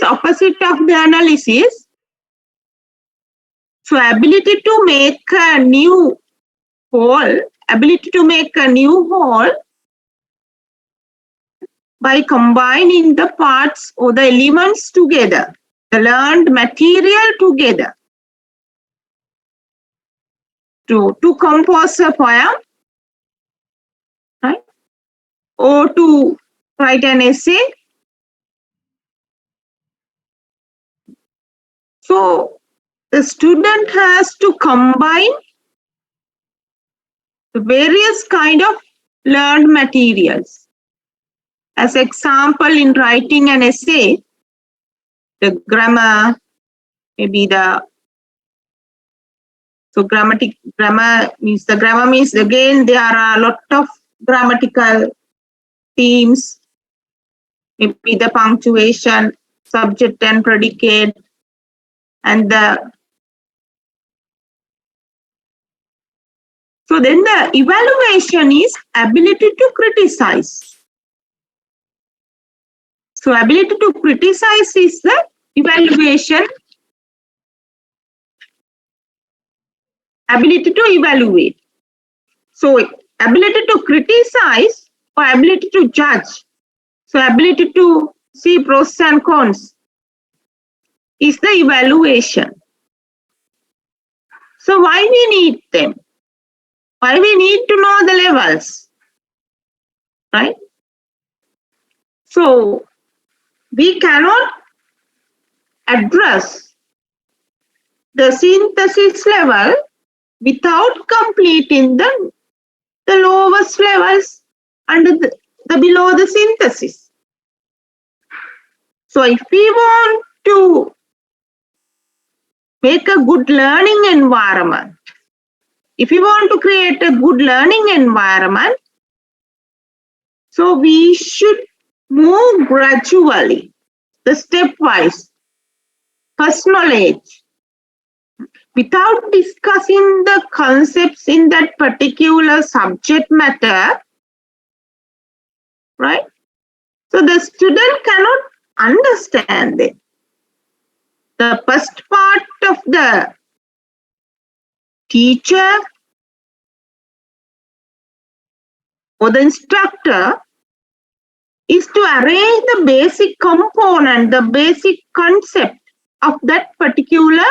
is opposite of the analysis. So ability to make a new whole, by combining the parts or the elements together, the learned material together to compose a poem, right? Or to write an essay. So the student has to combine the various kind of learned materials. As example, in writing an essay, the grammar, maybe grammar means again there are a lot of grammatical themes, maybe the punctuation, subject and predicate, and so then the evaluation is ability to criticize. So ability to criticize is the evaluation, ability to evaluate. So ability to criticize or ability to judge. So ability to see pros and cons is the evaluation. So why we need them? Why we need to know the levels, right? So we cannot address the synthesis level without completing the lowest levels under the below the synthesis. So if we want to make a good learning environment, if we want to create a good learning environment, so we should move gradually, the stepwise, first knowledge, without discussing the concepts in that particular subject matter, right? So the student cannot understand it. The first part of the teacher or the instructor is to arrange the basic component, the basic concept of that particular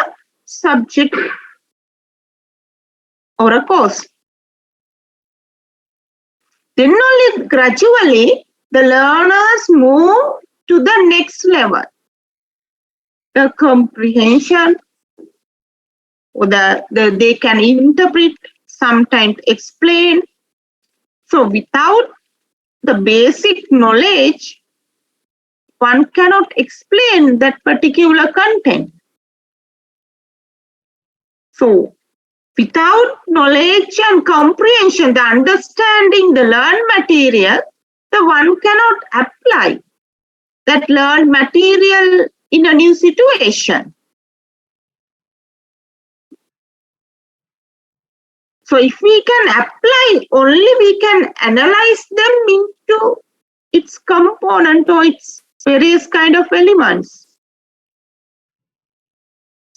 subject or a course. Then only gradually the learners move to the next level, the comprehension, or they can interpret, sometimes explain. So without the basic knowledge, one cannot explain that particular content. So without knowledge and comprehension, the understanding the learned material, the one cannot apply that learned material in a new situation. So if we can apply, only we can analyze them into its component or its various kind of elements.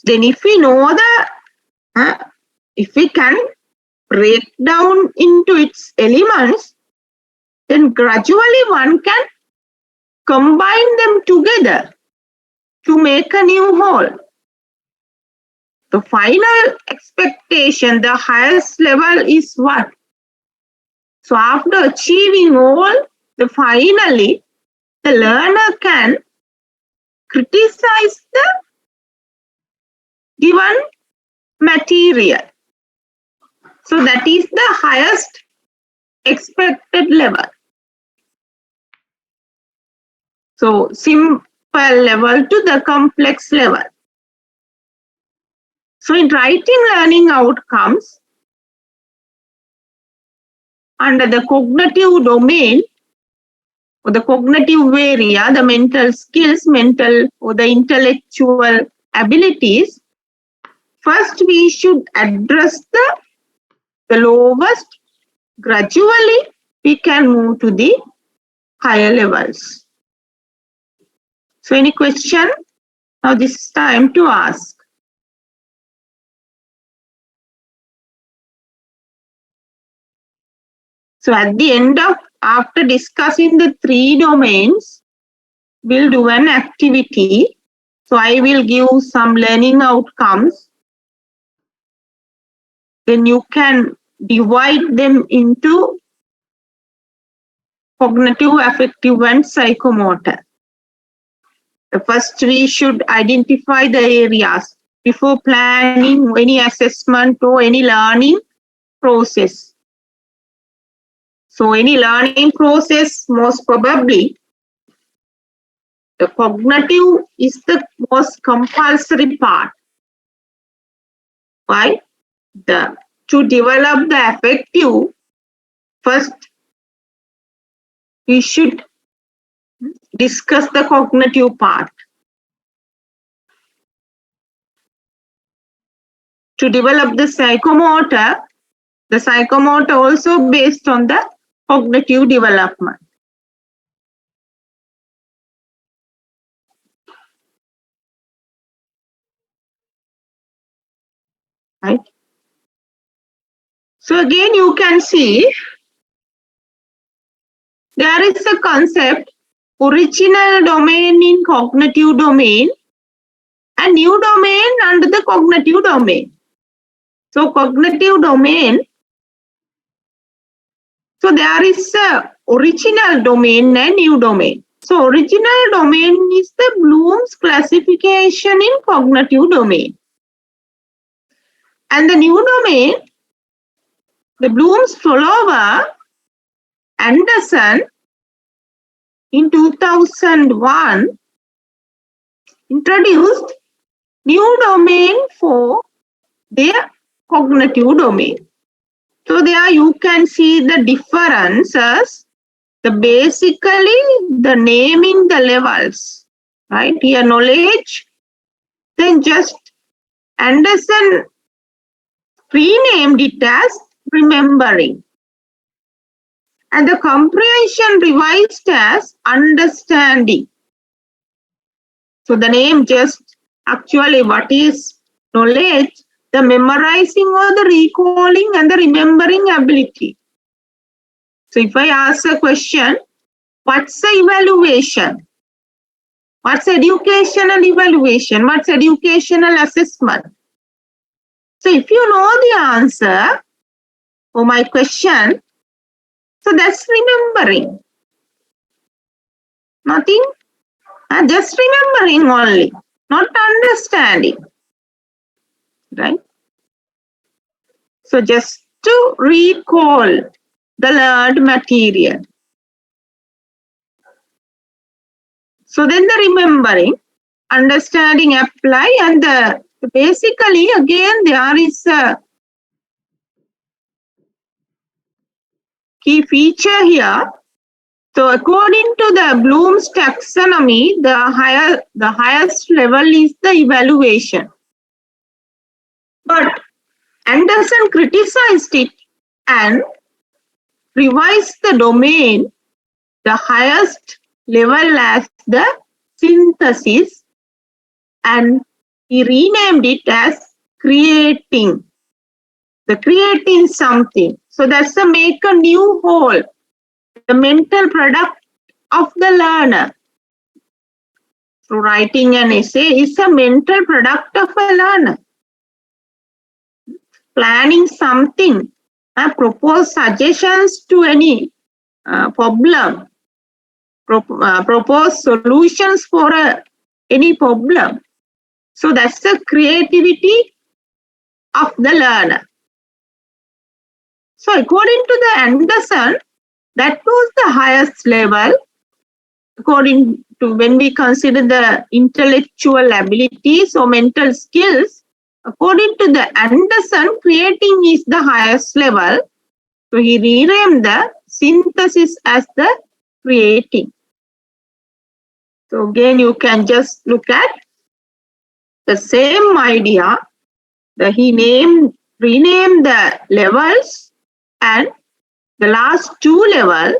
Then if we know if we can break down into its elements, then gradually one can combine them together to make a new whole. The final expectation, the highest level is what? So after achieving all, finally the learner can criticize the given material. So that is the highest expected level. So simple level to the complex level. So in writing learning outcomes, under the cognitive domain or the cognitive area, the mental skills, mental or the intellectual abilities, first we should address the lowest. Gradually we can move to the higher levels. So any question? Now this is time to ask. So at the end of, after discussing the 3 domains, we'll do an activity. So I will give some learning outcomes. Then you can divide them into cognitive, affective, and psychomotor. First, we should identify the areas before planning any assessment or any learning process. So any learning process, most probably, the cognitive is the most compulsory part. Why? To develop the affective, first we should discuss the cognitive part. To develop the psychomotor also based on the cognitive development. Right? So again, you can see there is a concept, original domain in cognitive domain and new domain under the cognitive domain. So cognitive domain, so there is a original domain and new domain. So original domain is the Bloom's classification in cognitive domain. And the new domain, the Bloom's follower, Anderson, in 2001, introduced new domain for their cognitive domain. So there you can see the differences, basically the naming the levels, right? Here knowledge, then just Anderson renamed it as remembering. And the comprehension revised as understanding. So the name just actually what is knowledge, the memorizing or the recalling and the remembering ability. So if I ask a question, what's the evaluation? What's educational evaluation? What's educational assessment? So if you know the answer for my question, so that's remembering. Nothing, just remembering only, not understanding. Right? So just to recall the learned material. So then the remembering, understanding, apply, and basically again there is a key feature here. So according to the Bloom's taxonomy, the highest level is the evaluation. But Anderson criticized it and revised the domain, the highest level, as the synthesis, and he renamed it as creating. The creating something. So that's the make a new whole, the mental product of the learner. So writing an essay is a mental product of a learner. Planning something, propose suggestions to any problem, propose solutions for any problem. So that's the creativity of the learner. So according to the Anderson, that was the highest level according to when we consider the intellectual abilities or mental skills. According to the Anderson, creating is the highest level. So he renamed the synthesis as the creating. So again, you can just look at the same idea. He renamed the levels, and the last 2 levels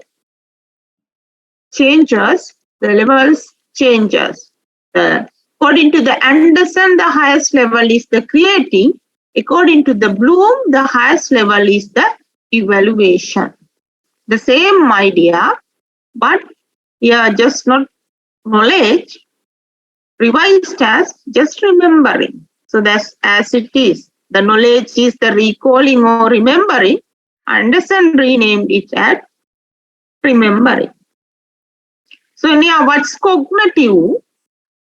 changes, the levels changes. The According to the Anderson, the highest level is the creating. According to the Bloom, the highest level is the evaluation. The same idea, but here just not knowledge, revised as just remembering. So that's as it is. The knowledge is the recalling or remembering. Anderson renamed it as remembering. So now what's cognitive?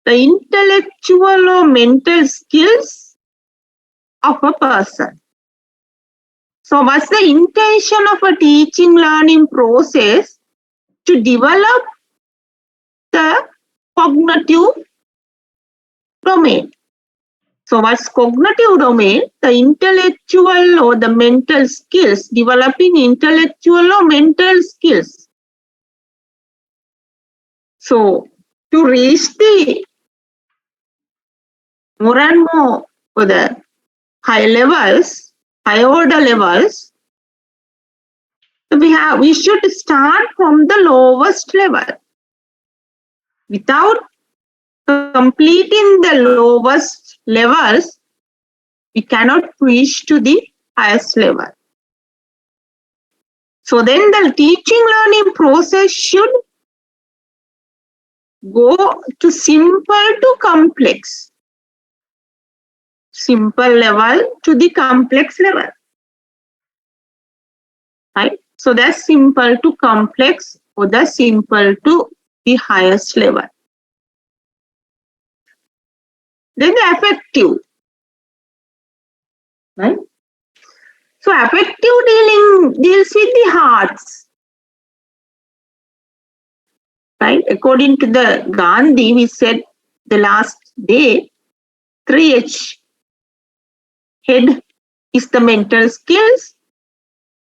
The intellectual or mental skills of a person. So what's the intention of a teaching learning process? To develop the cognitive domain. So what's cognitive domain? The intellectual or the mental skills, developing intellectual or mental skills. So to reach the more and more for the high levels, high order levels, we should start from the lowest level. Without completing the lowest levels, we cannot reach to the highest level. So then the teaching learning process should go to simple to complex. Simple level to the complex level. Right? So that's simple to complex or the simple to the highest level. Then the affective. Right? So affective deals with the hearts. Right? According to the Gandhi, we said the last day, 3H. Head is the mental skills.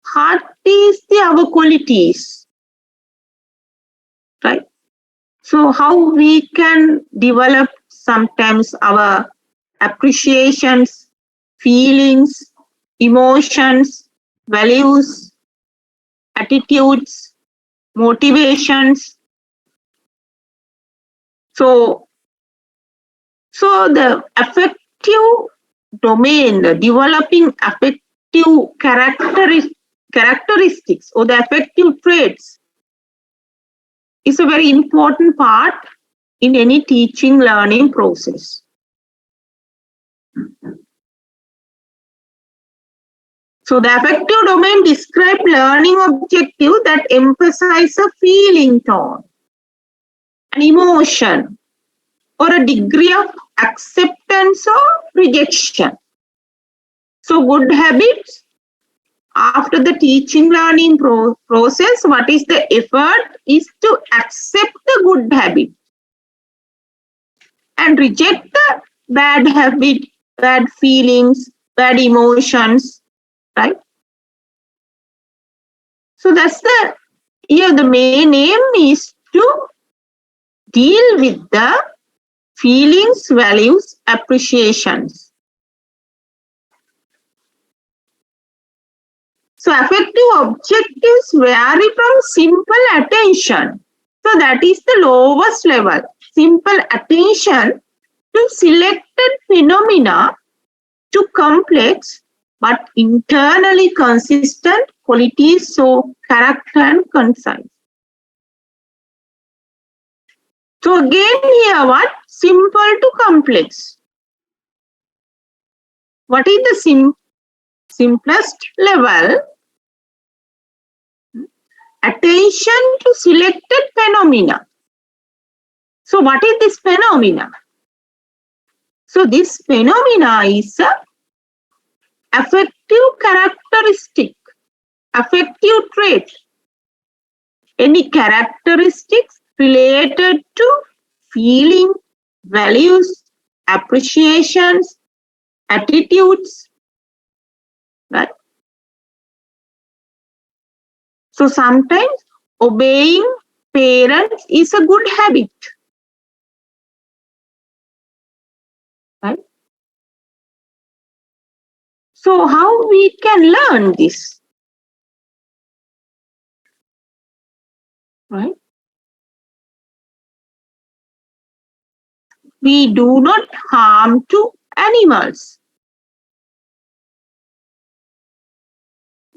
Heart is the our qualities. Right? So how we can develop sometimes our appreciations, feelings, emotions, values, attitudes, motivations. So the affective domain, the developing affective characteristics or the affective traits is a very important part in any teaching learning process. So the affective domain describes learning objective that emphasize a feeling tone, an emotion, or a degree of acceptance or rejection. So good habits, after the teaching learning process, what is the effort is to accept the good habit and reject the bad habit, bad feelings, bad emotions, right? So that's the main aim is to deal with the feelings, values, appreciations. So affective objectives vary from simple attention. So that is the lowest level. Simple attention to selected phenomena to complex but internally consistent qualities, so character and concise. So again here what? Simple to complex. What is the simplest level? Attention to selected phenomena. So what is this phenomena? So this phenomena is a affective characteristic, affective trait. Any characteristics related to feeling, values, appreciations, attitudes, right? So sometimes obeying parents is a good habit, right? So how we can learn this, right? We do not harm to animals.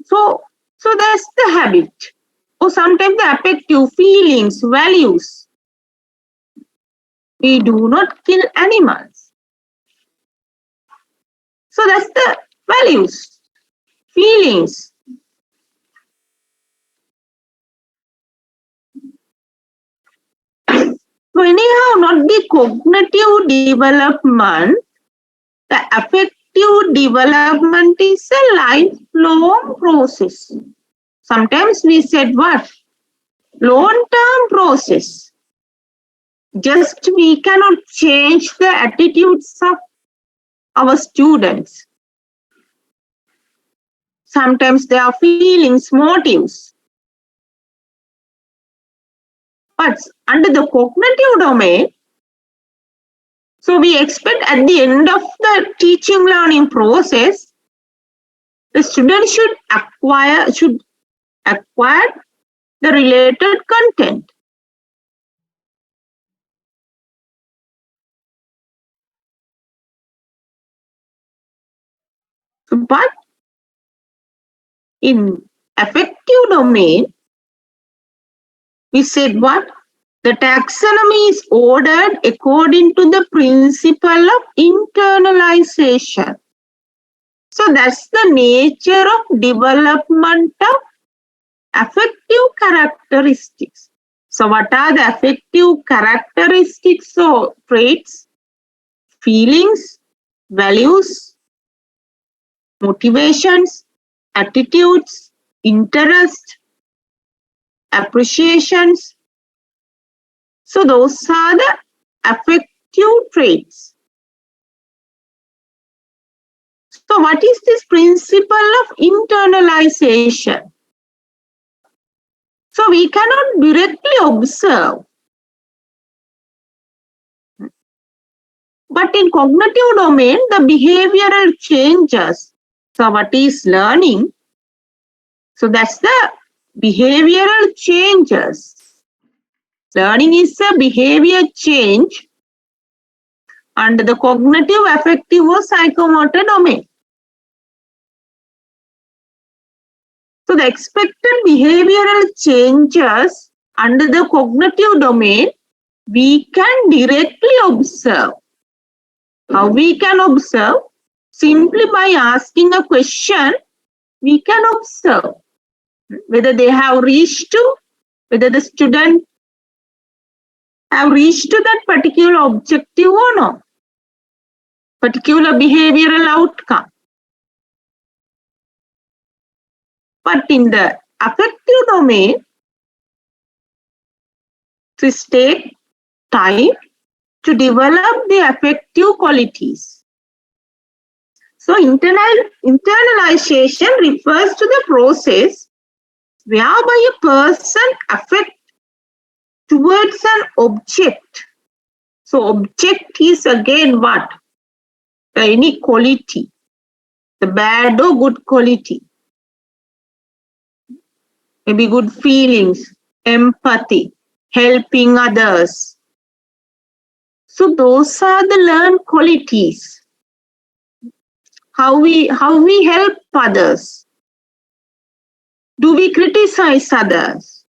So that's the habit. Or sometimes the affective feelings, values. We do not kill animals. So that's the values, feelings. So anyhow, not the cognitive development, the affective development is a lifelong process. Sometimes we said what? Long-term process. Just we cannot change the attitudes of our students. Sometimes there are feelings, motives. But under the cognitive domain, so we expect at the end of the teaching learning process, the student should acquire the related content. But in affective domain, we said what? The taxonomy is ordered according to the principle of internalization. So that's the nature of development of affective characteristics. So what are the affective characteristics or traits? Feelings, values, motivations, attitudes, interest, appreciations. So those are the affective traits. So what is this principle of internalization? So we cannot directly observe. But in cognitive domain, the behavioral changes. So what is learning? So that's the behavioral changes. Learning is a behavior change under the cognitive, affective or psychomotor domain. So the expected behavioral changes under the cognitive domain, we can directly observe. How we can observe? Simply by asking a question, we can observe whether they have reached to, whether the student have reached to that particular objective or not, particular behavioral outcome. But in the affective domain, it takes time to develop the affective qualities. So internalization refers to the process whereby a person affects towards an object. So object is again what? Any quality, the bad or good quality. Maybe good feelings, empathy, helping others. So those are the learned qualities. How we help others. Do we criticize others?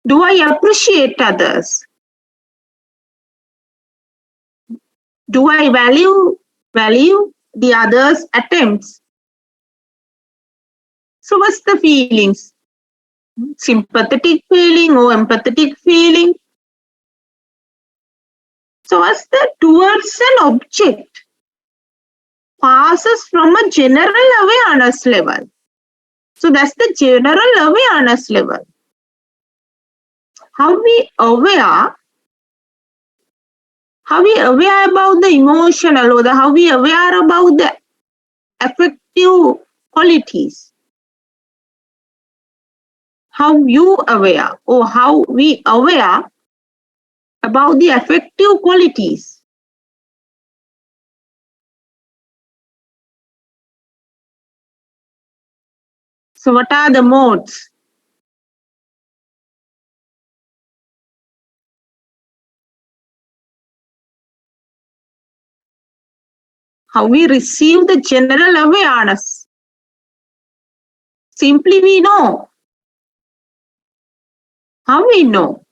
Do I appreciate others? Do I value the others' attempts? So what's the feelings? Sympathetic feeling or empathetic feeling? So what's the towards an object? Passes from a general awareness level. So that's the general awareness level. How we aware about the emotional or how we aware about the affective qualities. How you aware or how we aware about the affective qualities. So what are the modes? How we receive the general awareness. Simply we know. How we know?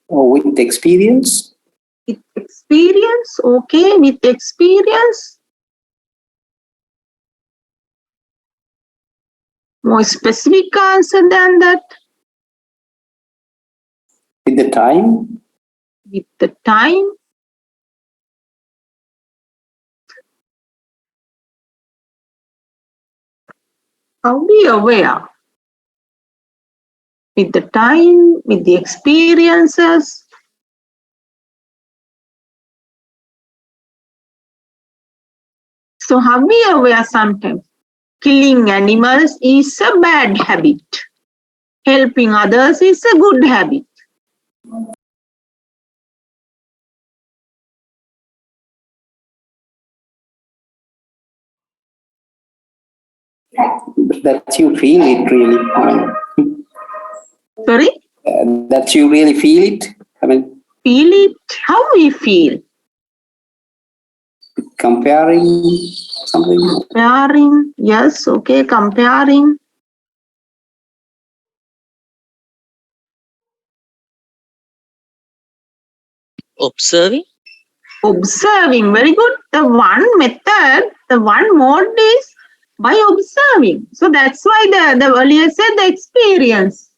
Or with experience? With experience, okay, with experience. More specific answer than that. With the time? With the time. How we aware? With the time, with the experiences. So how we aware sometimes? Killing animals is a bad habit. Helping others is a good habit. That you feel it really. Sorry? That you really feel it. I mean, Feel it? How we feel? comparing something. Comparing, yes, okay, comparing. Observing. Observing, very good. The one method, the one mode is by observing. So that's why the earlier said the experience,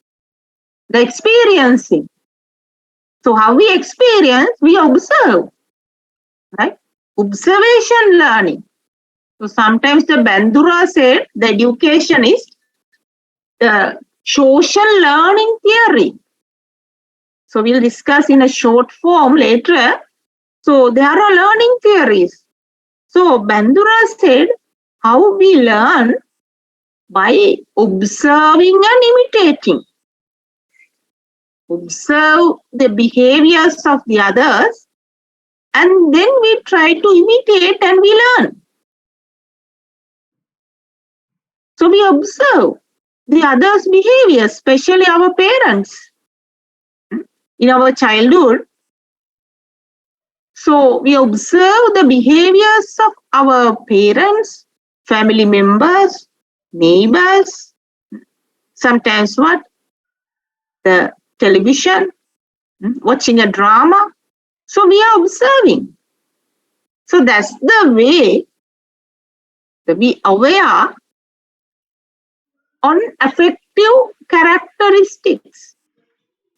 the experiencing. So how we experience, we observe, right? Observation learning. So sometimes the Bandura said the education is the social learning theory. So we'll discuss in a short form later. So there are learning theories. So Bandura said how we learn by observing and imitating. Observe the behaviors of the others and then we try to imitate and we learn. So we observe the others' behavior, especially our parents in our childhood. So we observe the behaviors of our parents, family members, neighbors, sometimes what? The television, watching a drama. So we are observing. So that's the way to be aware on affective characteristics,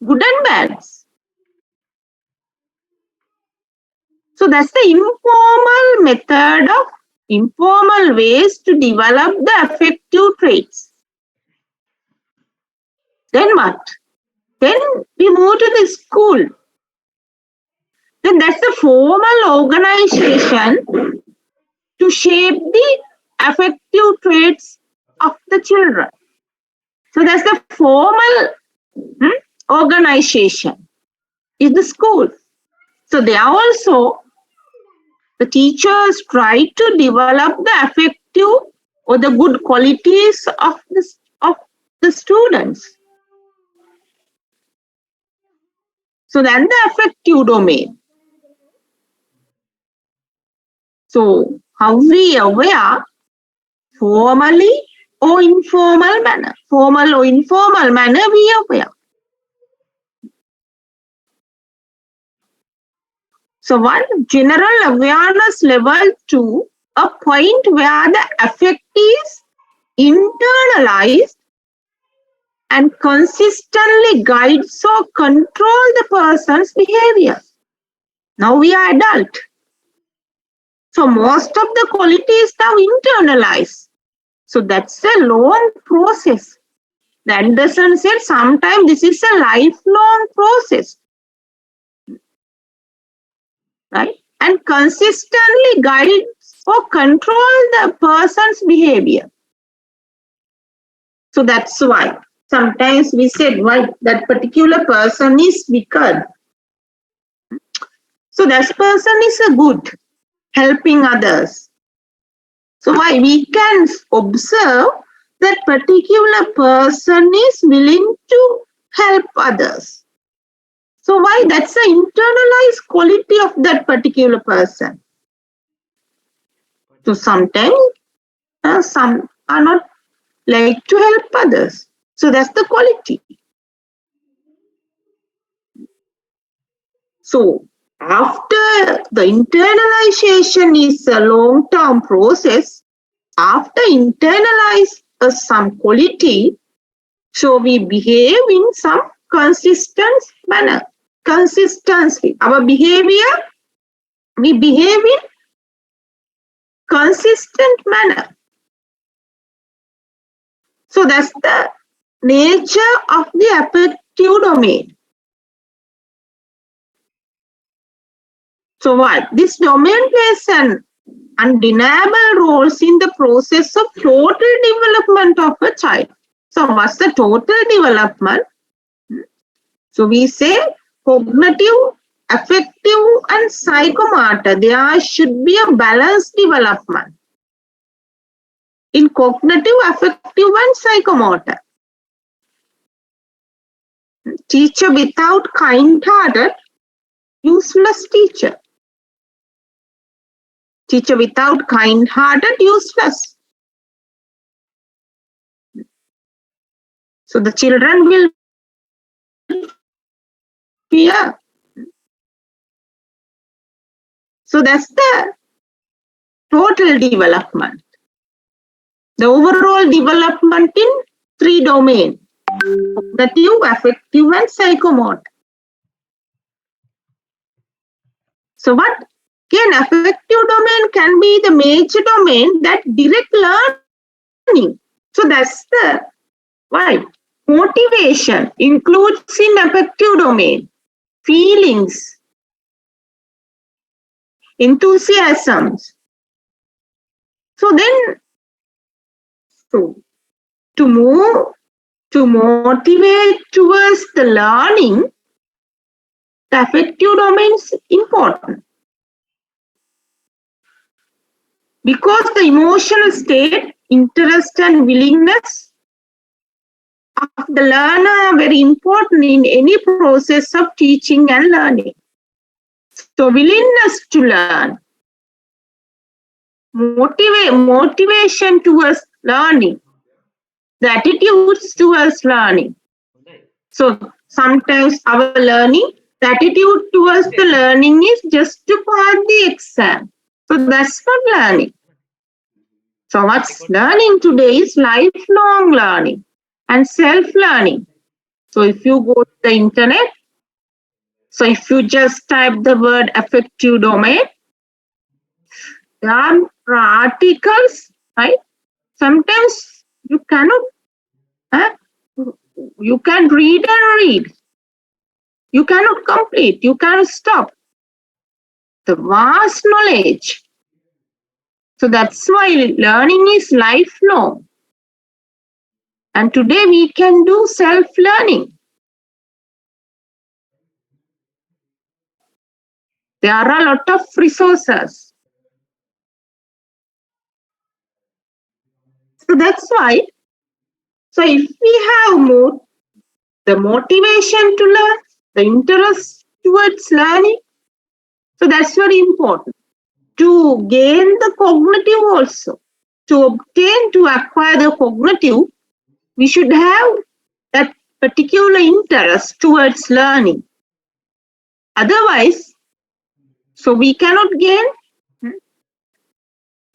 good and bad. So that's the informal method of informal ways to develop the affective traits. Then what? Then we move to the school. Then that's the formal organization to shape the affective traits of the children. So that's the formal organization is the school. So they are also, the teachers try to develop the affective or the good qualities of the students. So then the affective domain. So how we aware formally or informal manner. Formal or informal manner we aware. So one general awareness level 2, a point where the affect is internalized and consistently guides or control the person's behavior. Now we are adult. So most of the qualities now internalized. So that's a long process. The Anderson said sometimes this is a lifelong process. Right? And consistently guides or control the person's behavior. So that's why sometimes we said why that particular person is wicked. So that person is a good, helping others. So why we can observe that particular person is willing to help others. So why? That's the internalized quality of that particular person. So sometimes some are not like to help others. So that's the quality. So after the internalization is a long-term process, after internalize some quality, so we behave in some consistent manner. Consistency. Our behavior, we behave in consistent manner. So that's the nature of the affective domain. So what? This domain plays an undeniable roles in the process of total development of a child. So what's the total development? So we say cognitive, affective and psychomotor. There should be a balanced development in cognitive, affective and psychomotor. Teacher without kind-hearted, useless teacher. Teacher without kind-hearted, useless. So the children will fear. So that's the total development. The overall development in 3 domains: cognitive, affective, and psychomotor. So what? Again, affective domain can be the major domain that direct learning. So that's the why. Motivation includes in affective domain feelings, enthusiasms. So then, so to motivate towards the learning, the affective domain is important. Because the emotional state, interest and willingness of the learner are very important in any process of teaching and learning. So willingness to learn, motivation towards learning, the attitudes towards learning. So sometimes our learning, the attitude towards the learning is just to pass the exam. So that's not learning. So what's learning today is lifelong learning and self-learning. So if you go to the internet, so if you just type the word affective domain, there are articles, right? Sometimes you cannot, you can read and read. You cannot complete, you cannot stop. The vast knowledge. So that's why learning is lifelong. And today we can do self-learning. There are a lot of resources. So that's why, so if we have the motivation to learn, the interest towards learning, so that's very important. To gain the cognitive also, to acquire the cognitive, we should have that particular interest towards learning. Otherwise, so we cannot gain,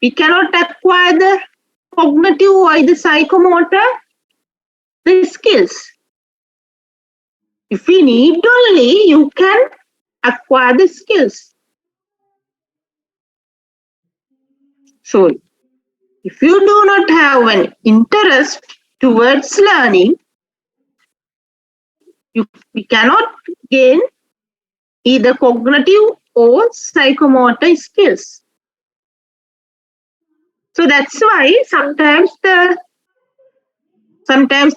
we cannot acquire the cognitive or the psychomotor, the skills. If we need only, you can acquire the skills. So if you do not have an interest towards learning, we cannot gain either cognitive or psychomotor skills. So that's why sometimes the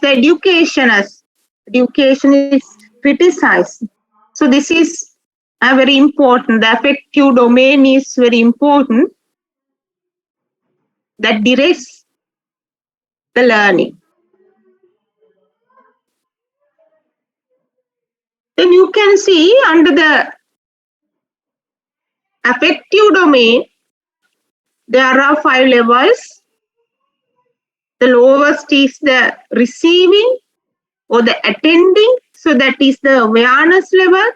education is criticized. So this is very important. The affective domain is very important. That directs the learning. Then you can see under the affective domain, there are 5 levels. The lowest is the receiving or the attending. So that is the awareness level.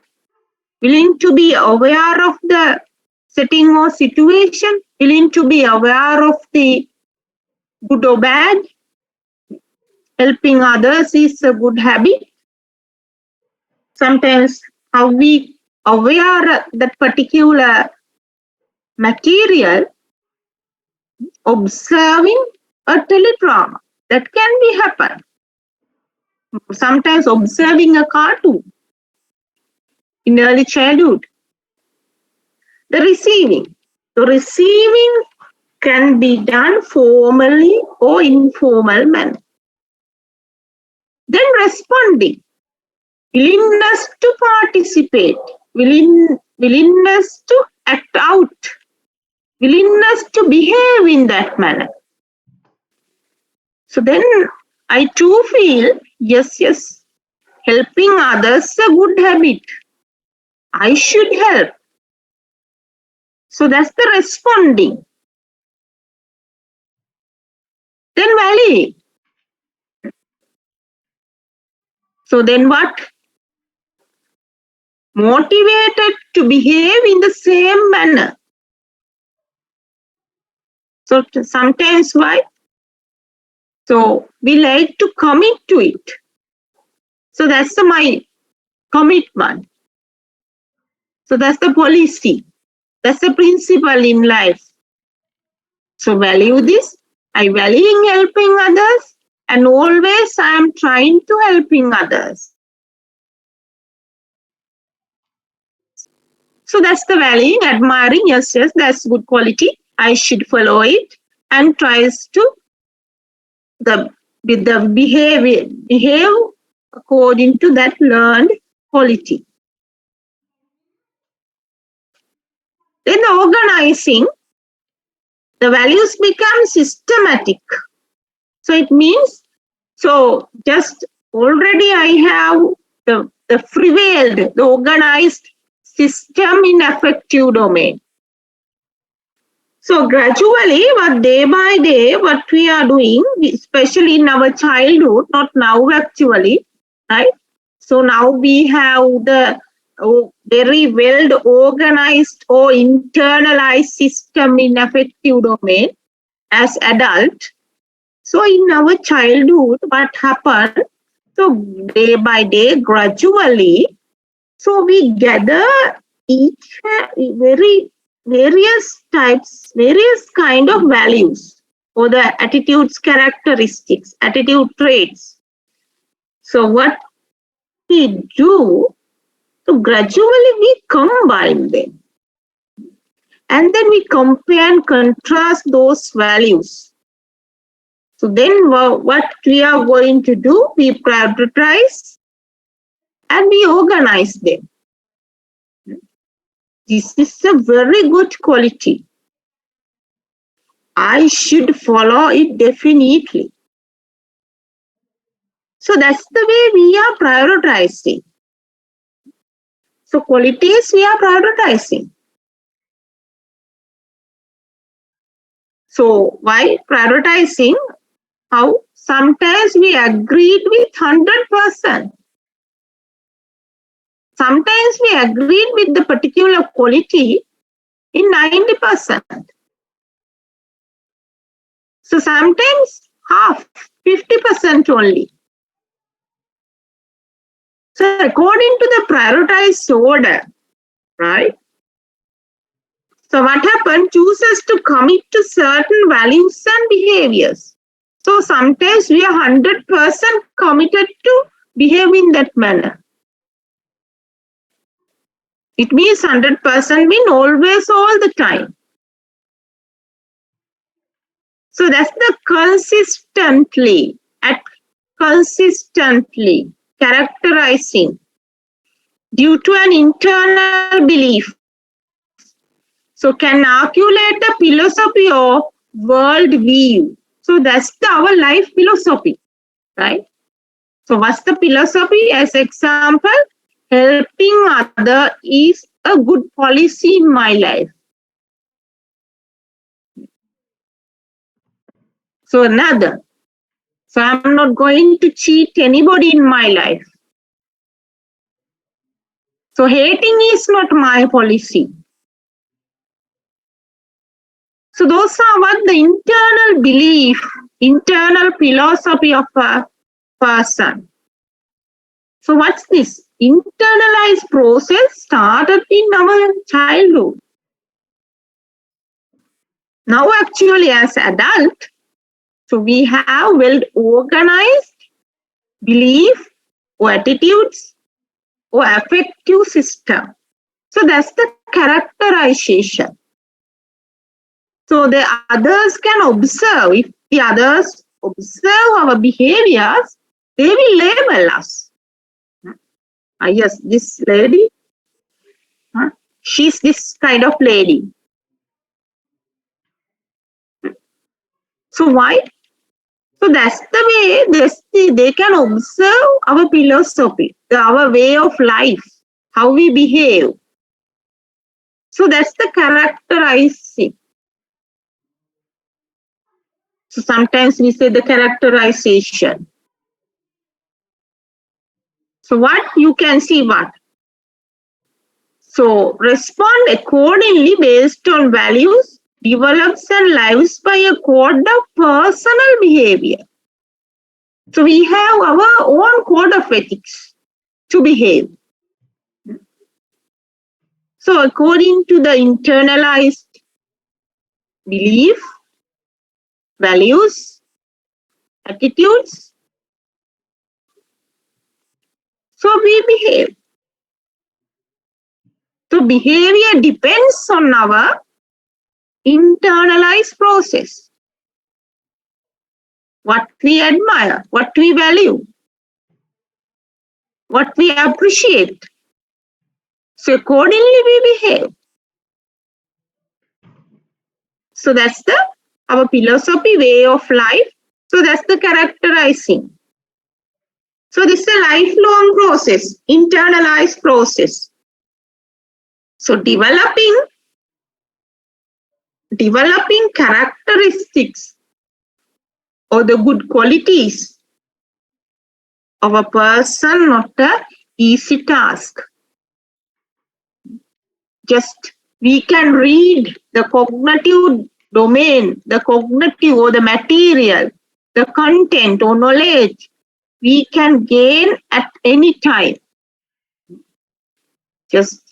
Willing to be aware of the setting or situation. Willing to be aware of the good or bad. Helping others is a good habit. Sometimes how we aware that particular material, observing a teledrama, that can be happen. Sometimes observing a cartoon in early childhood. The receiving. The receiving can be done formally or informal manner. Then responding. Willingness to participate. Willingness to act out. Willingness to behave in that manner. So then I too feel, yes, helping others is a good habit. I should help. So that's the responding. Then valuing. So then what? Motivated to behave in the same manner. So sometimes why? So we like to commit to it. So that's my commitment. So that's the policy. That's the principle in life. So value this. I value helping others, and always I am trying to helping others. So that's the valuing, admiring, yes, that's good quality. I should follow it and tries to behave according to that learned quality. Then organizing, the values become systematic. So it means, so just already I have the prevailed, the organized system in affective domain. So gradually, what day by day, what we are doing, especially in our childhood, not now actually, right? So now we have the very well organized or internalized system in affective domain as adult. So in our childhood, what happened? So day by day, gradually, so we gather each various kind of values or the attitudes, characteristics, attitude traits. So what we do, so gradually we combine them. And then we compare and contrast those values. So then what we are going to do, we prioritize and we organize them. This is a very good quality. I should follow it definitely. So that's the way we are prioritizing. So qualities we are prioritizing. So why prioritizing? How? Sometimes we agreed with 100%. Sometimes we agreed with the particular quality in 90%. So sometimes half, 50% only. So according to the prioritized order, right? So what happened? Chooses to commit to certain values and behaviors. So sometimes we are 100% committed to behave in that manner. It means 100% mean always, all the time. So that's the consistently characterizing due to an internal belief. So can articulate the philosophy of world view. So that's our life philosophy, right? So what's the philosophy? As example, helping other is a good policy in my life. So another. So I'm not going to cheat anybody in my life. So hating is not my policy. So those are what the internal belief, internal philosophy of a person. So what's this? Internalized process started in our childhood. Now actually as adult, so we have well organized belief or attitudes or affective system. So that's the characterization. So the others can observe. If the others observe our behaviors, they will label us. Yes, this lady, she's this kind of lady. So why? So that's the way they can observe our philosophy, our way of life, how we behave. So that's the characterizing. So sometimes we say the characterization. So what you can see what? So respond accordingly based on values, develops and lives by a code of personal behavior. So we have our own code of ethics to behave. So according to the internalized belief, values, attitudes, so we behave. So behavior depends on our internalized process. What we admire, what we value, what we appreciate. So accordingly we behave. So that's our philosophy, way of life. So that's the characterizing. So this is a lifelong process, internalized process. So developing characteristics or the good qualities of a person, not an easy task. Just we can read the cognitive domain, the cognitive or the material, the content or knowledge we can gain at any time. Just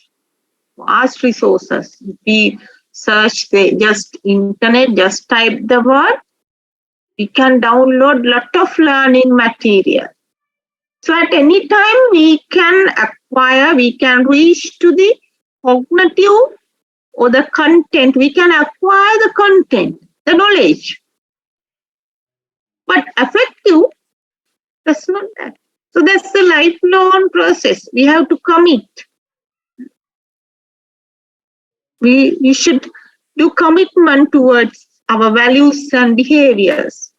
vast resources. We search just internet, just type the word, we can download lot of learning material. So at any time we can acquire, we can reach to the cognitive or the content, we can acquire the content, the knowledge. But effective, that's not that. So that's the lifelong process. We have to commit. We should do commitment towards our values and behaviors.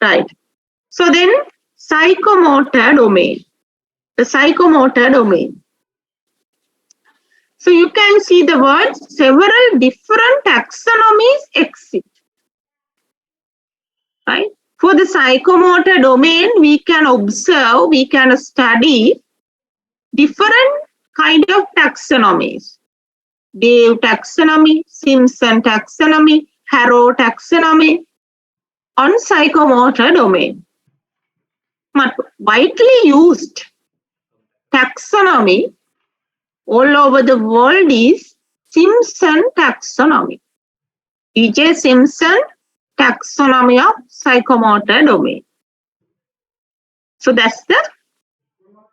Right. So then psychomotor domain. The psychomotor domain. So you can see the words, several different taxonomies exist. Right? For the psychomotor domain, we can observe, we can study different kind of taxonomies. Dave taxonomy, Simpson taxonomy, Harrow taxonomy on psychomotor domain. But widely used taxonomy all over the world is Simpson taxonomy. E.J. Simpson taxonomy of psychomotor domain. So that's the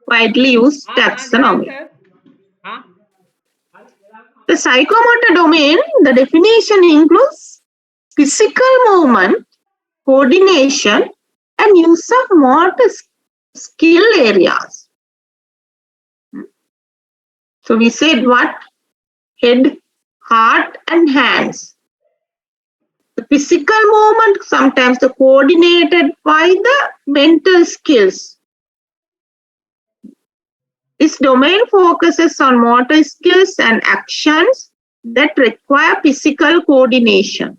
widely used taxonomy. The psychomotor domain, the definition includes physical movement, coordination, and use of motor skill areas. So we said what? Head, heart, and hands. The physical movement, sometimes coordinated by the mental skills. This domain focuses on motor skills and actions that require physical coordination.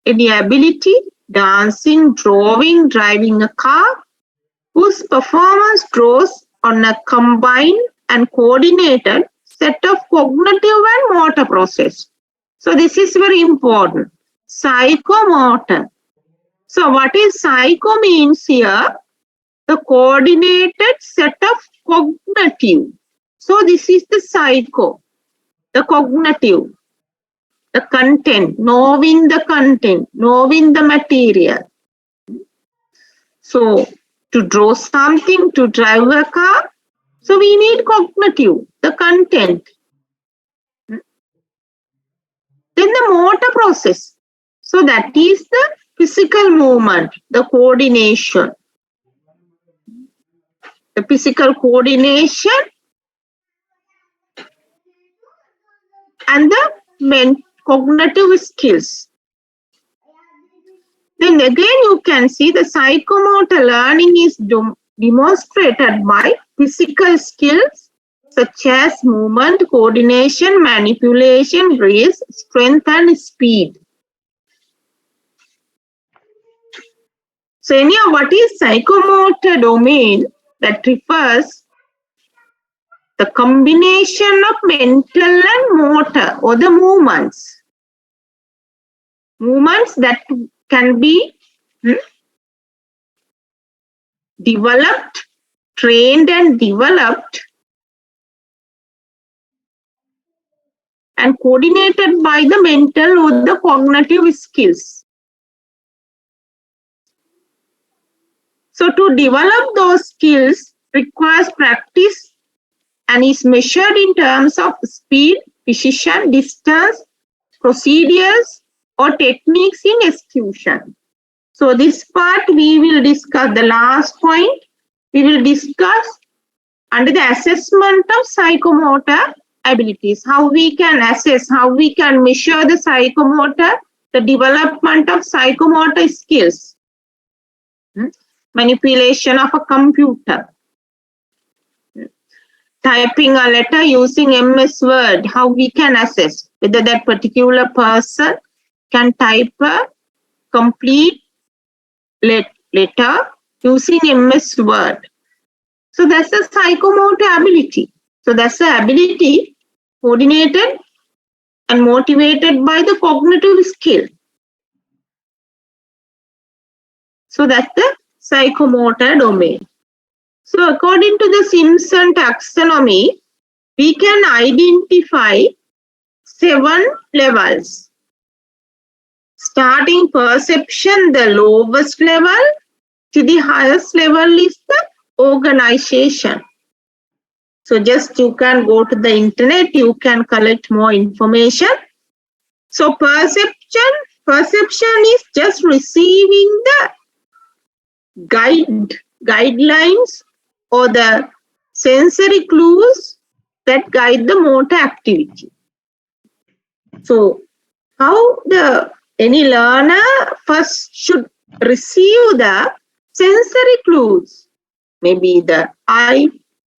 Any ability, dancing, drawing, driving a car, whose performance draws on a combined and coordinated set of cognitive and motor process. So this is very important. Psychomotor. So what is psycho means here? The coordinated set of cognitive. So this is the psycho, the cognitive, the content, knowing the material. So to draw something, to drive a car, so we need cognitive, the content. Then the motor process. So that is the physical movement, the coordination. The physical coordination and the cognitive skills. Then again you can see the psychomotor learning is demonstrated by physical skills such as movement, coordination, manipulation, grace, strength and speed. So anyhow, what is psychomotor domain? That refers the combination of mental and motor or the movements. Movements that can be developed, trained and developed and coordinated by the mental or the cognitive skills. So to develop those skills requires practice and is measured in terms of speed, precision, distance, procedures or techniques in execution. So this part we will discuss, the last point we will discuss under the assessment of psychomotor abilities. How we can assess, how we can measure the psychomotor, the development of psychomotor skills. Manipulation of a computer. Typing a letter using MS Word, how we can assess whether that particular person can type a complete letter using MS Word. So that's the psychomotor ability. So that's the ability coordinated and motivated by the cognitive skill. So that's the psychomotor domain. So according to the Simpson taxonomy, we can identify 7 levels. Starting perception, the lowest level, to the highest level is the organization. So just you can go to the internet, you can collect more information. So perception is just receiving the guidelines or the sensory clues that guide the motor activity. So how any learner first should receive the sensory clues, maybe the eye,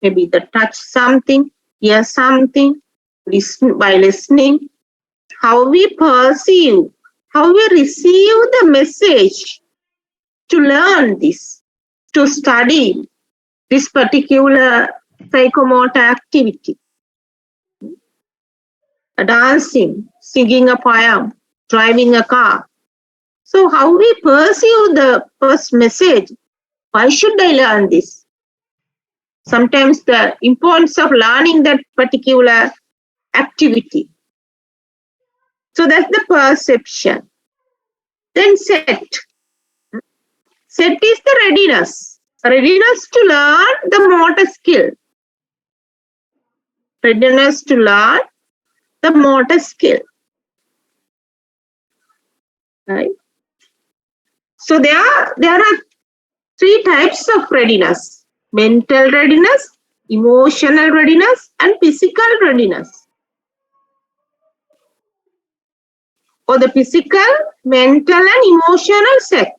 maybe the touch something, hear something, listen by listening, how we perceive, how we receive the message to learn this, to study this particular psychomotor activity. Dancing, singing a poem, driving a car. So how we perceive the first message, why should I learn this? Sometimes the importance of learning that particular activity. So that's the perception. Then set. Set is the readiness. Readiness to learn the motor skill. Readiness to learn the motor skill. Right? So there are 3 types of readiness: mental readiness, emotional readiness, and physical readiness. or the physical, mental, and emotional set.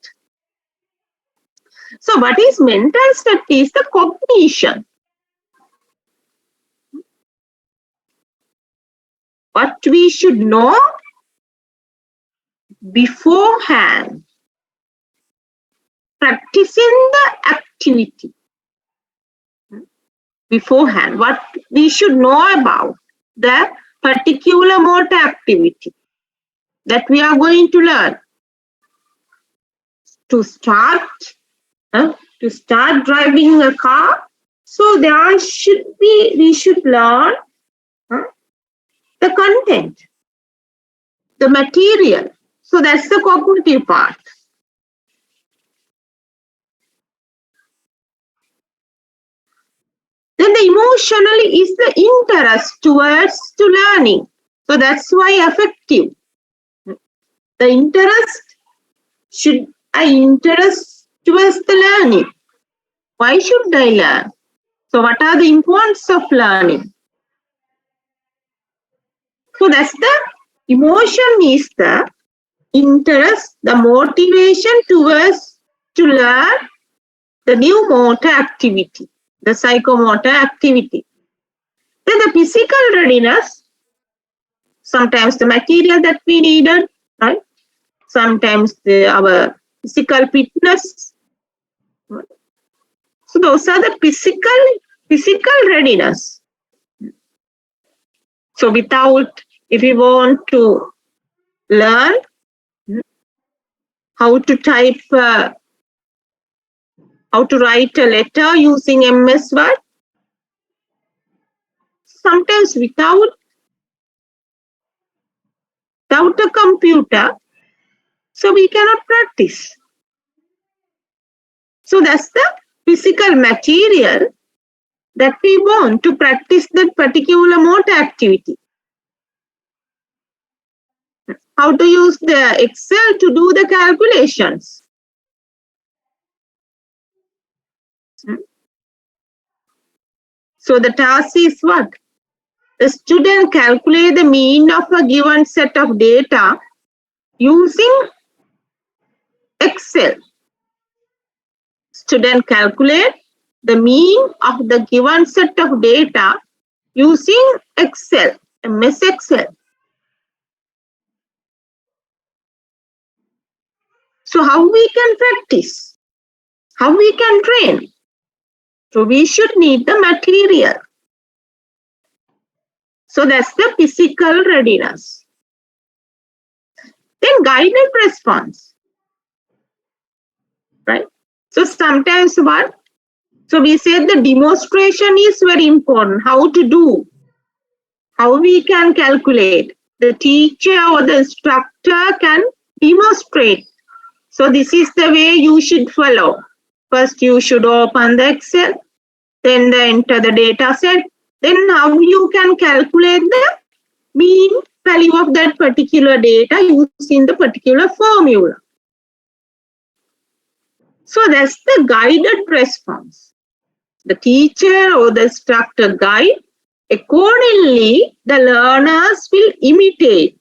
So what is mental set is the cognition. What we should know beforehand, practicing the activity beforehand, what we should know about the particular motor activity that we are going to learn. To start driving a car, so we should learn the content, the material. So that's the cognitive part. Then the emotionally is the interest towards to learning. So that's why affective. The interest interest towards the learning. Why should I learn? So what are the importance of learning? So that's the emotion is the interest, the motivation towards to learn the new motor activity, the psychomotor activity. Then the physical readiness, sometimes the material that we needed, right? Sometimes our physical fitness. So those are the physical readiness. So if you want to learn how to type, how to write a letter using MS Word, sometimes without a computer, so we cannot practice. So that's the physical material that we want to practice that particular motor activity. How to use the Excel to do the calculations. So the task is what? The student calculate the mean of a given set of data using Excel. Student calculate the mean of the given set of data using Excel, MS Excel. So how we can practice? How we can train? So we should need the material. So that's the physical readiness. Then guided response, right? So sometimes what? So we said the demonstration is very important. How to do? How we can calculate? The teacher or the instructor can demonstrate. So this is the way you should follow. First you should open the Excel, then enter the data set, then how you can calculate the mean value of that particular data using the particular formula. So that's the guided response. The teacher or the instructor guide, accordingly the learners will imitate.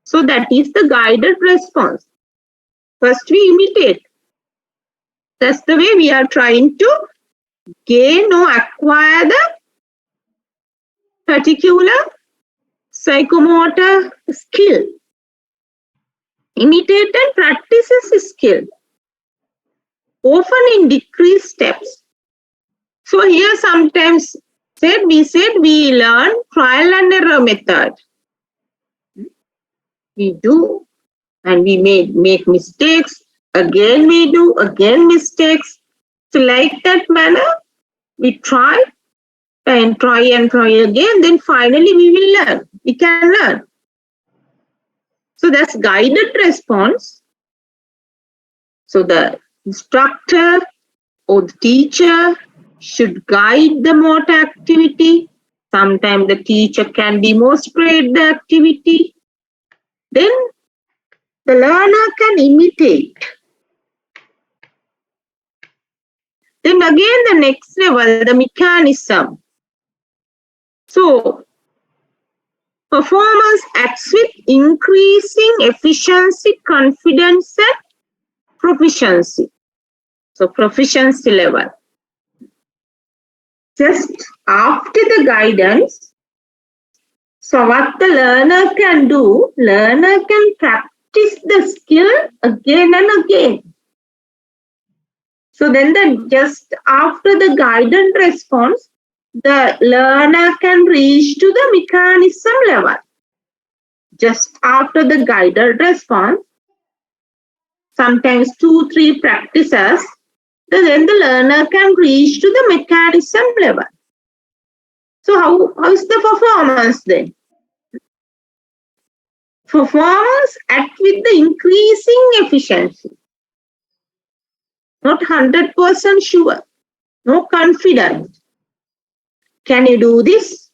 So that is the guided response. First we imitate. That's the way we are trying to gain or acquire the particular psychomotor skill. Imitate and practice is skill, often in decreased steps. So here sometimes we learn trial and error method. We do and we make mistakes. Again we do, again mistakes. So like that manner, we try and try again. Then finally we will learn. We can learn. So that's guided response. So the instructor or the teacher should guide the motor activity. Sometimes the teacher can demonstrate the activity. Then the learner can imitate. Then again the next level, the mechanism. So Performance acts with increasing efficiency, confidence, and proficiency. So proficiency level. Just after the guidance, so what the learner can do, learner can practice the skill again and again. So then just after the guidance response, the learner can reach to the mechanism level. Just after the guided response, sometimes 2-3 practices, then the learner can reach to the mechanism level. So how is the performance then? Performance act with the increasing efficiency. Not 100% sure. No confidence. Can you do this?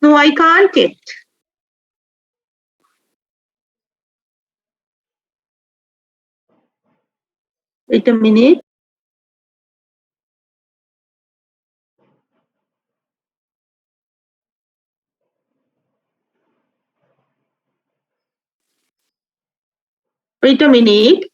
No, I can't yet. Wait a minute. Wait a minute.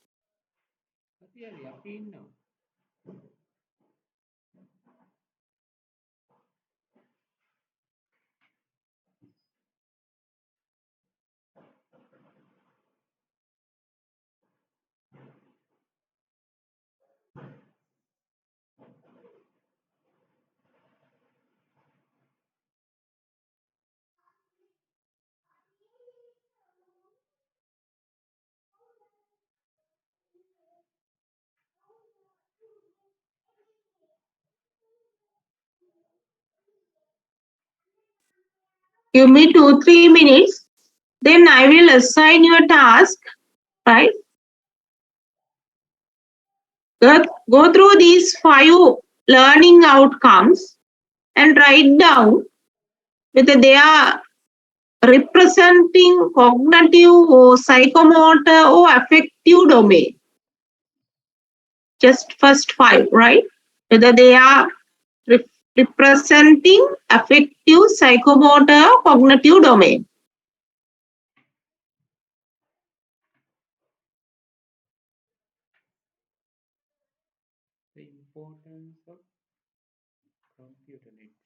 Give me 2-3 minutes. Then I will assign you a task, right? Go through these 5 learning outcomes and write down whether they are representing cognitive or psychomotor or affective domain. Just first 5, right? Whether they are representing affective, psychomotor, or cognitive domain. The importance of computer network.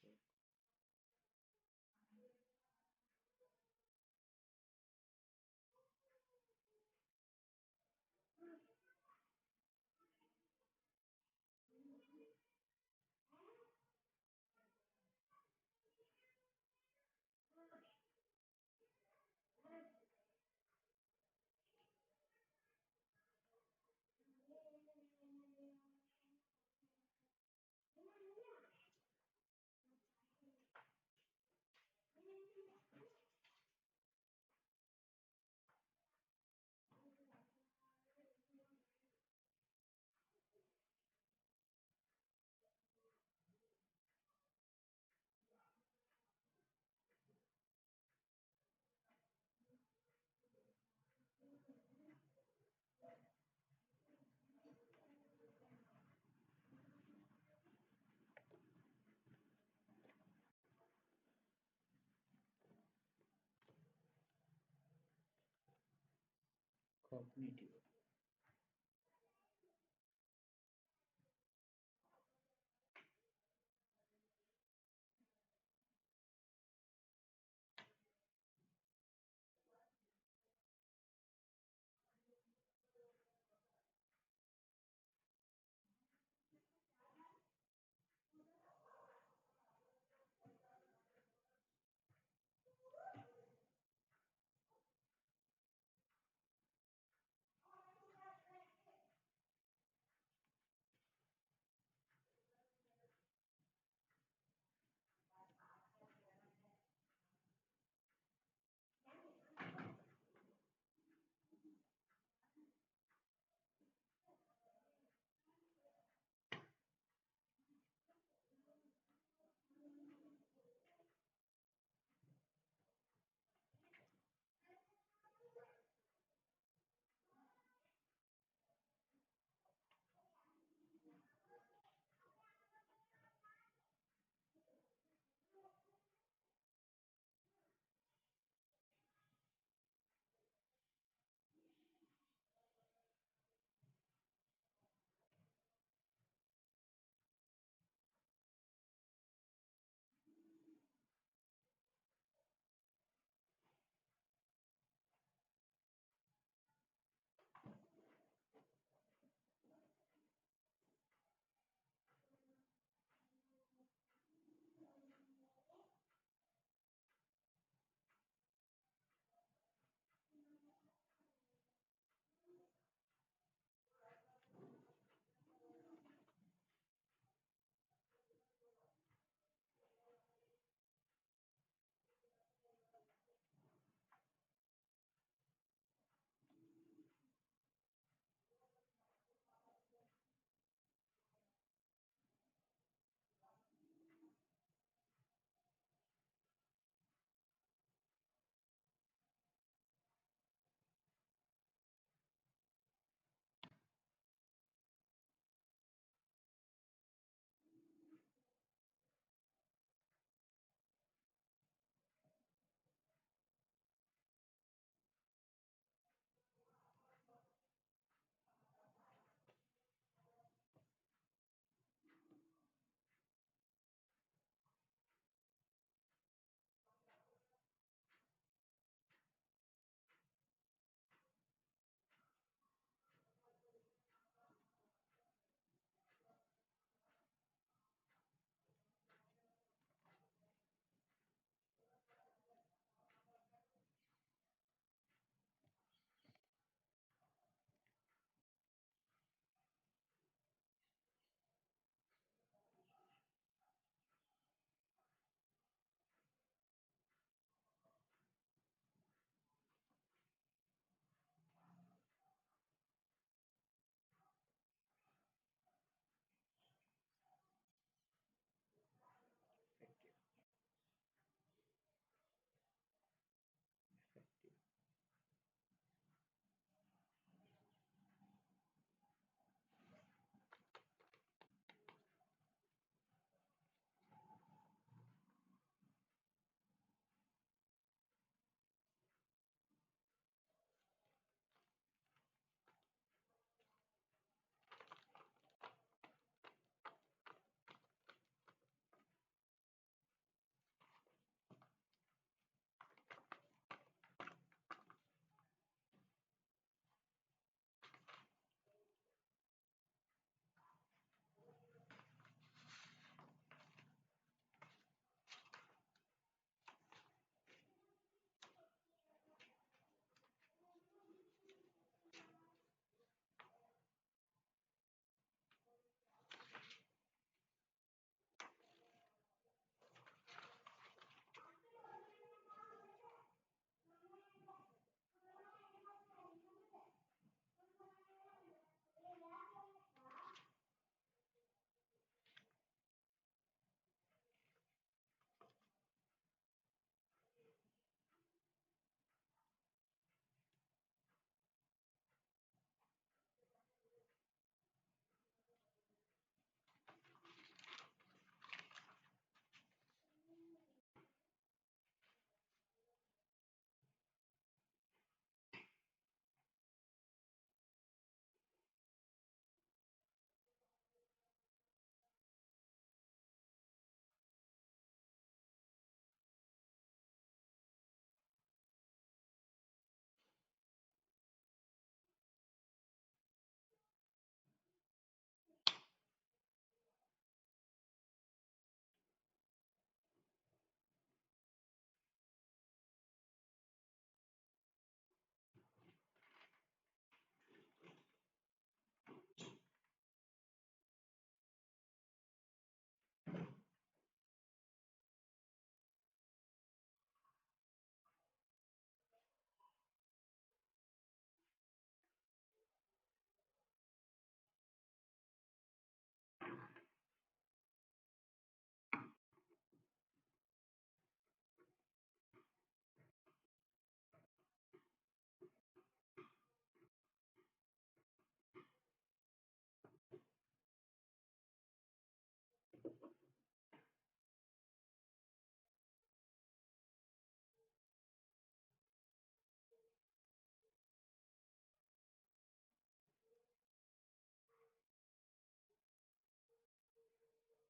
Cognitive.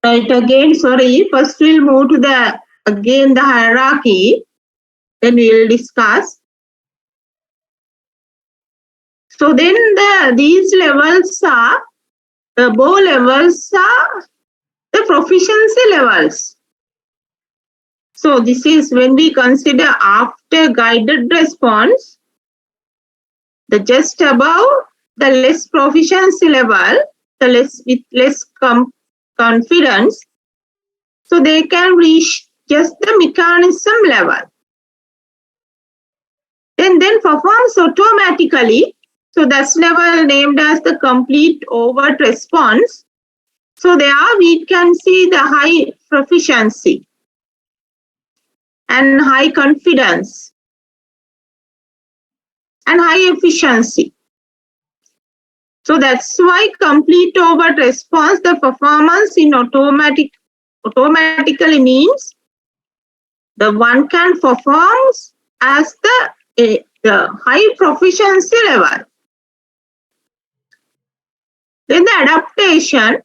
Right, again, sorry, first we'll move to the hierarchy, then we'll discuss. So then these levels are, the above levels are the proficiency levels. So this is when we consider after guided response, the just above the less proficiency level, the less with less confidence, so they can reach just the mechanism level. Then performs automatically. So that's level named as the complete overt response. So there we can see the high proficiency and high confidence and high efficiency. So that's why complete overt response, the performance in automatically means the one can perform as the high proficiency level. Then the adaptation.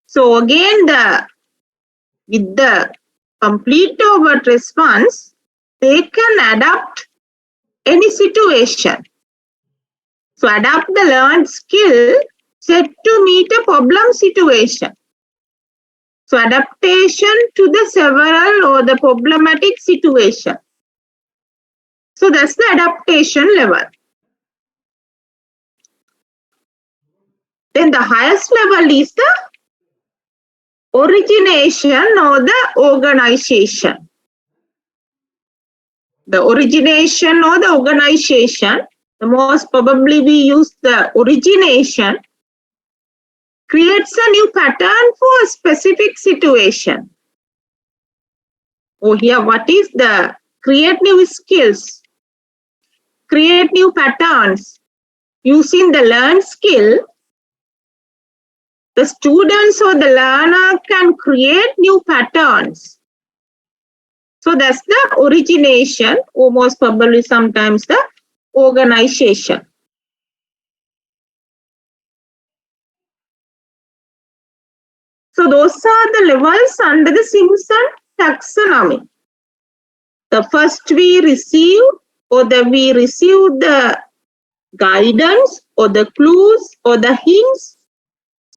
So again, with the complete overt response, they can adapt any situation. So adapt the learned skill set to meet a problem situation. So adaptation to the several or the problematic situation. So that's the adaptation level. Then the highest level is the origination or the organization. The origination or the organization, the most probably we use the origination, creates a new pattern for a specific situation. Oh, here, what is the create new skills, create new patterns. Using the learned skill, the students or the learner can create new patterns. So that's the origination, or most probably sometimes the organization. So those are the levels under the Simpson taxonomy. The first we receive the guidance or the clues or the hints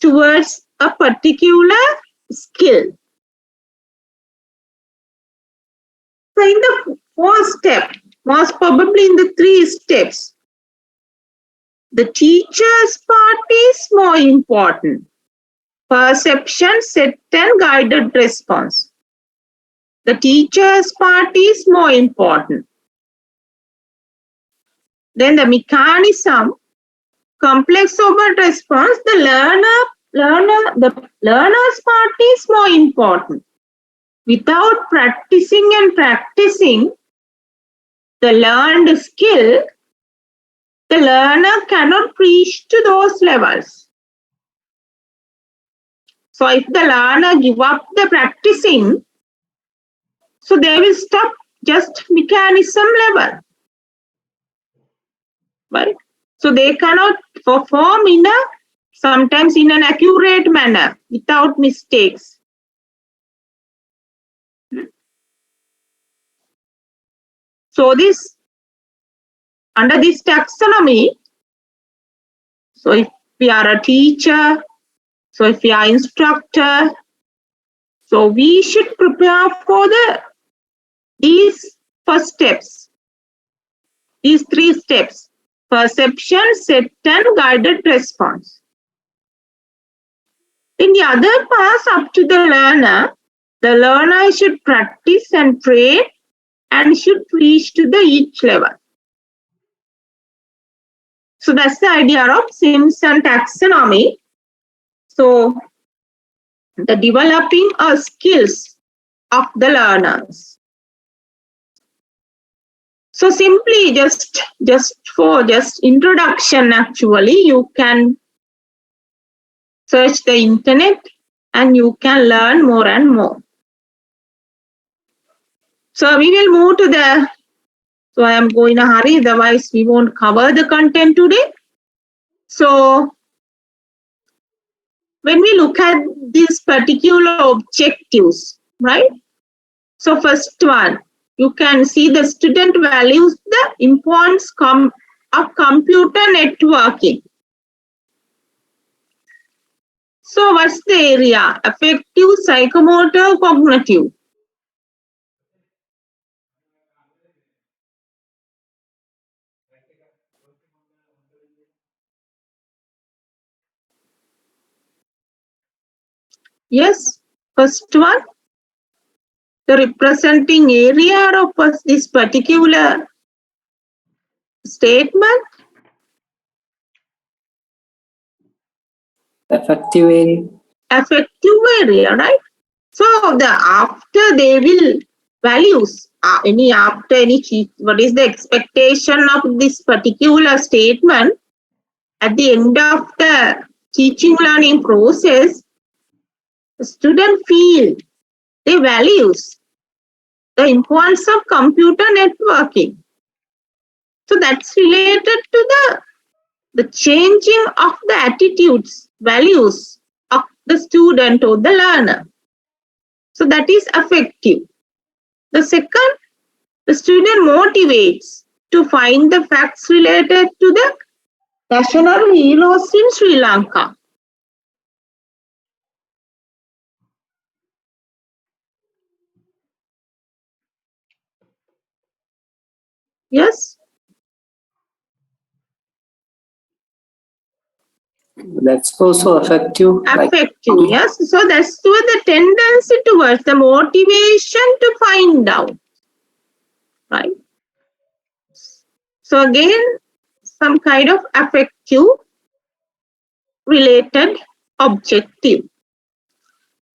towards a particular skill. So in the first step, most probably in the 3 steps, the teacher's part is more important. Perception, set and guided response. The teacher's part is more important. Then the mechanism, complex overt response, the learner's part is more important. Without practicing the learned skill, the learner cannot reach to those levels. So if the learner give up the practicing, so they will stop just mechanism level. Right? So they cannot perform sometimes in an accurate manner without mistakes. So under this taxonomy, so if we are a teacher, so if we are instructor, so we should prepare for these first steps, these 3 steps: perception, set and guided response. In the other parts up to the learner should practice and train and should reach to each level. So that's the idea of Simpson taxonomy. So the developing skills of the learners. So simply just for introduction, actually, you can search the internet and you can learn more and more. So we will move to so I am going to hurry, otherwise we won't cover the content today. So when we look at these particular objectives, right? So first one, you can see the student values the importance of computer networking. So what's the area? Affective, psychomotor, cognitive. Yes, first one, the representing area of this particular statement. Effective area. Affective area, right? So the after they will values after any what is the expectation of this particular statement at the end of the teaching learning process, the student feel the values the importance of computer networking. So that's related to the changing of the attitudes, values of the student or the learner. So that is affective. The second, the student motivates to find the facts related to the national heroes in Sri Lanka. Yes, That's also effective. affective. Yes, so that's the tendency towards the motivation to find out, right? So again, some kind of affective related objective.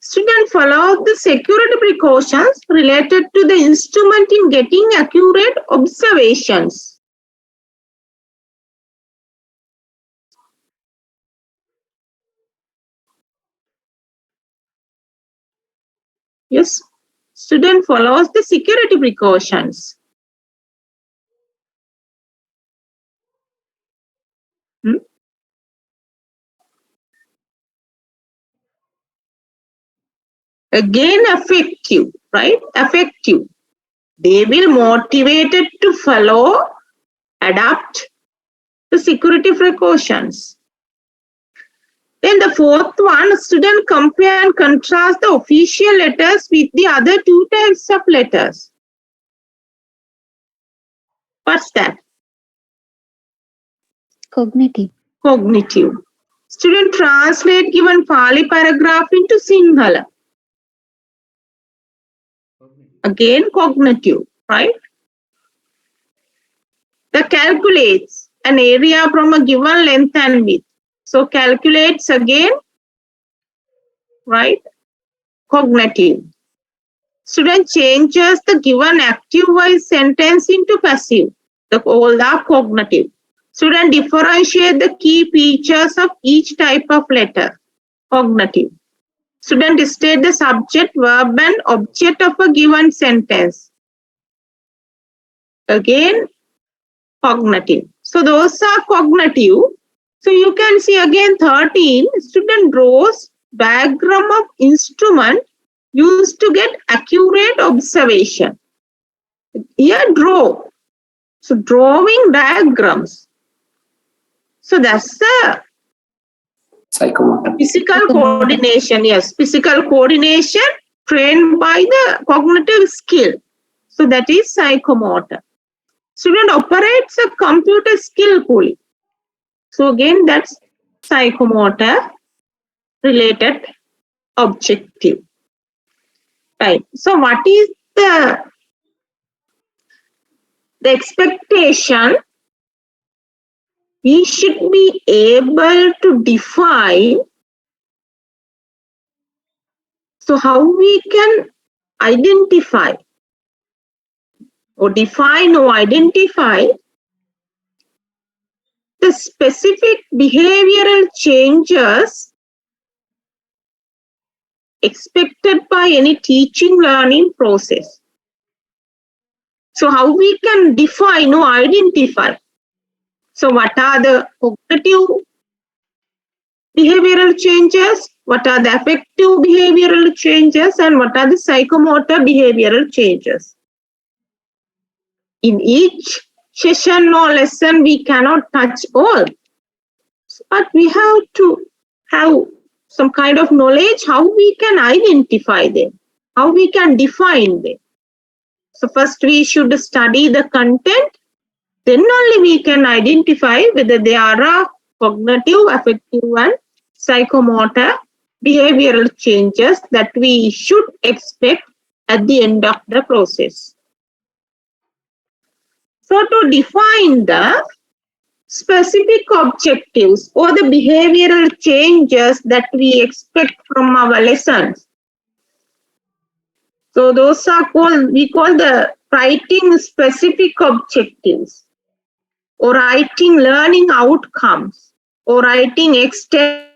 Student follow the security precautions related to the instrument in getting accurate observations. Yes, student follows the security precautions. Again, affective, right? Affective. They will motivated to follow, adapt the security precautions. Then the fourth one, student compare and contrast the official letters with the other two types of letters. What's that? Cognitive. Cognitive. Student translate given Pali paragraph into Sinhala. Again, cognitive, right? The calculates an area from a given length and width. So calculates again, right? Cognitive. Student changes the given active voice sentence into passive. All are cognitive. Student differentiate the key features of each type of letter. Cognitive. Student state the subject, verb and object of a given sentence. Again, cognitive. So those are cognitive. So you can see again 13, student draws diagram of instrument used to get accurate observation. Here draw. So drawing diagrams. So that's the Psychomotor. physical coordination. Yes, physical coordination trained by the cognitive skill. So that is psychomotor. Student operates a computer skillfully. So again, that's psychomotor related objective. Right. So what is the expectation? We should be able to define. So how we can identify or define or identify the specific behavioral changes expected by any teaching learning process. So how we can define or identify? So what are the cognitive behavioral changes what are the affective behavioral changes and what are the psychomotor behavioral changes. In each session or lesson, we cannot touch all, but we have to have some kind of knowledge how we can identify them, how we can define them. So first we should study the content, then only we can identify whether they are cognitive, affective and psychomotor behavioral changes that we should expect at the end of the process. So to define the specific objectives or the behavioral changes that we expect from our lessons. So those are called, we call the writing specific objectives or writing learning outcomes or writing external.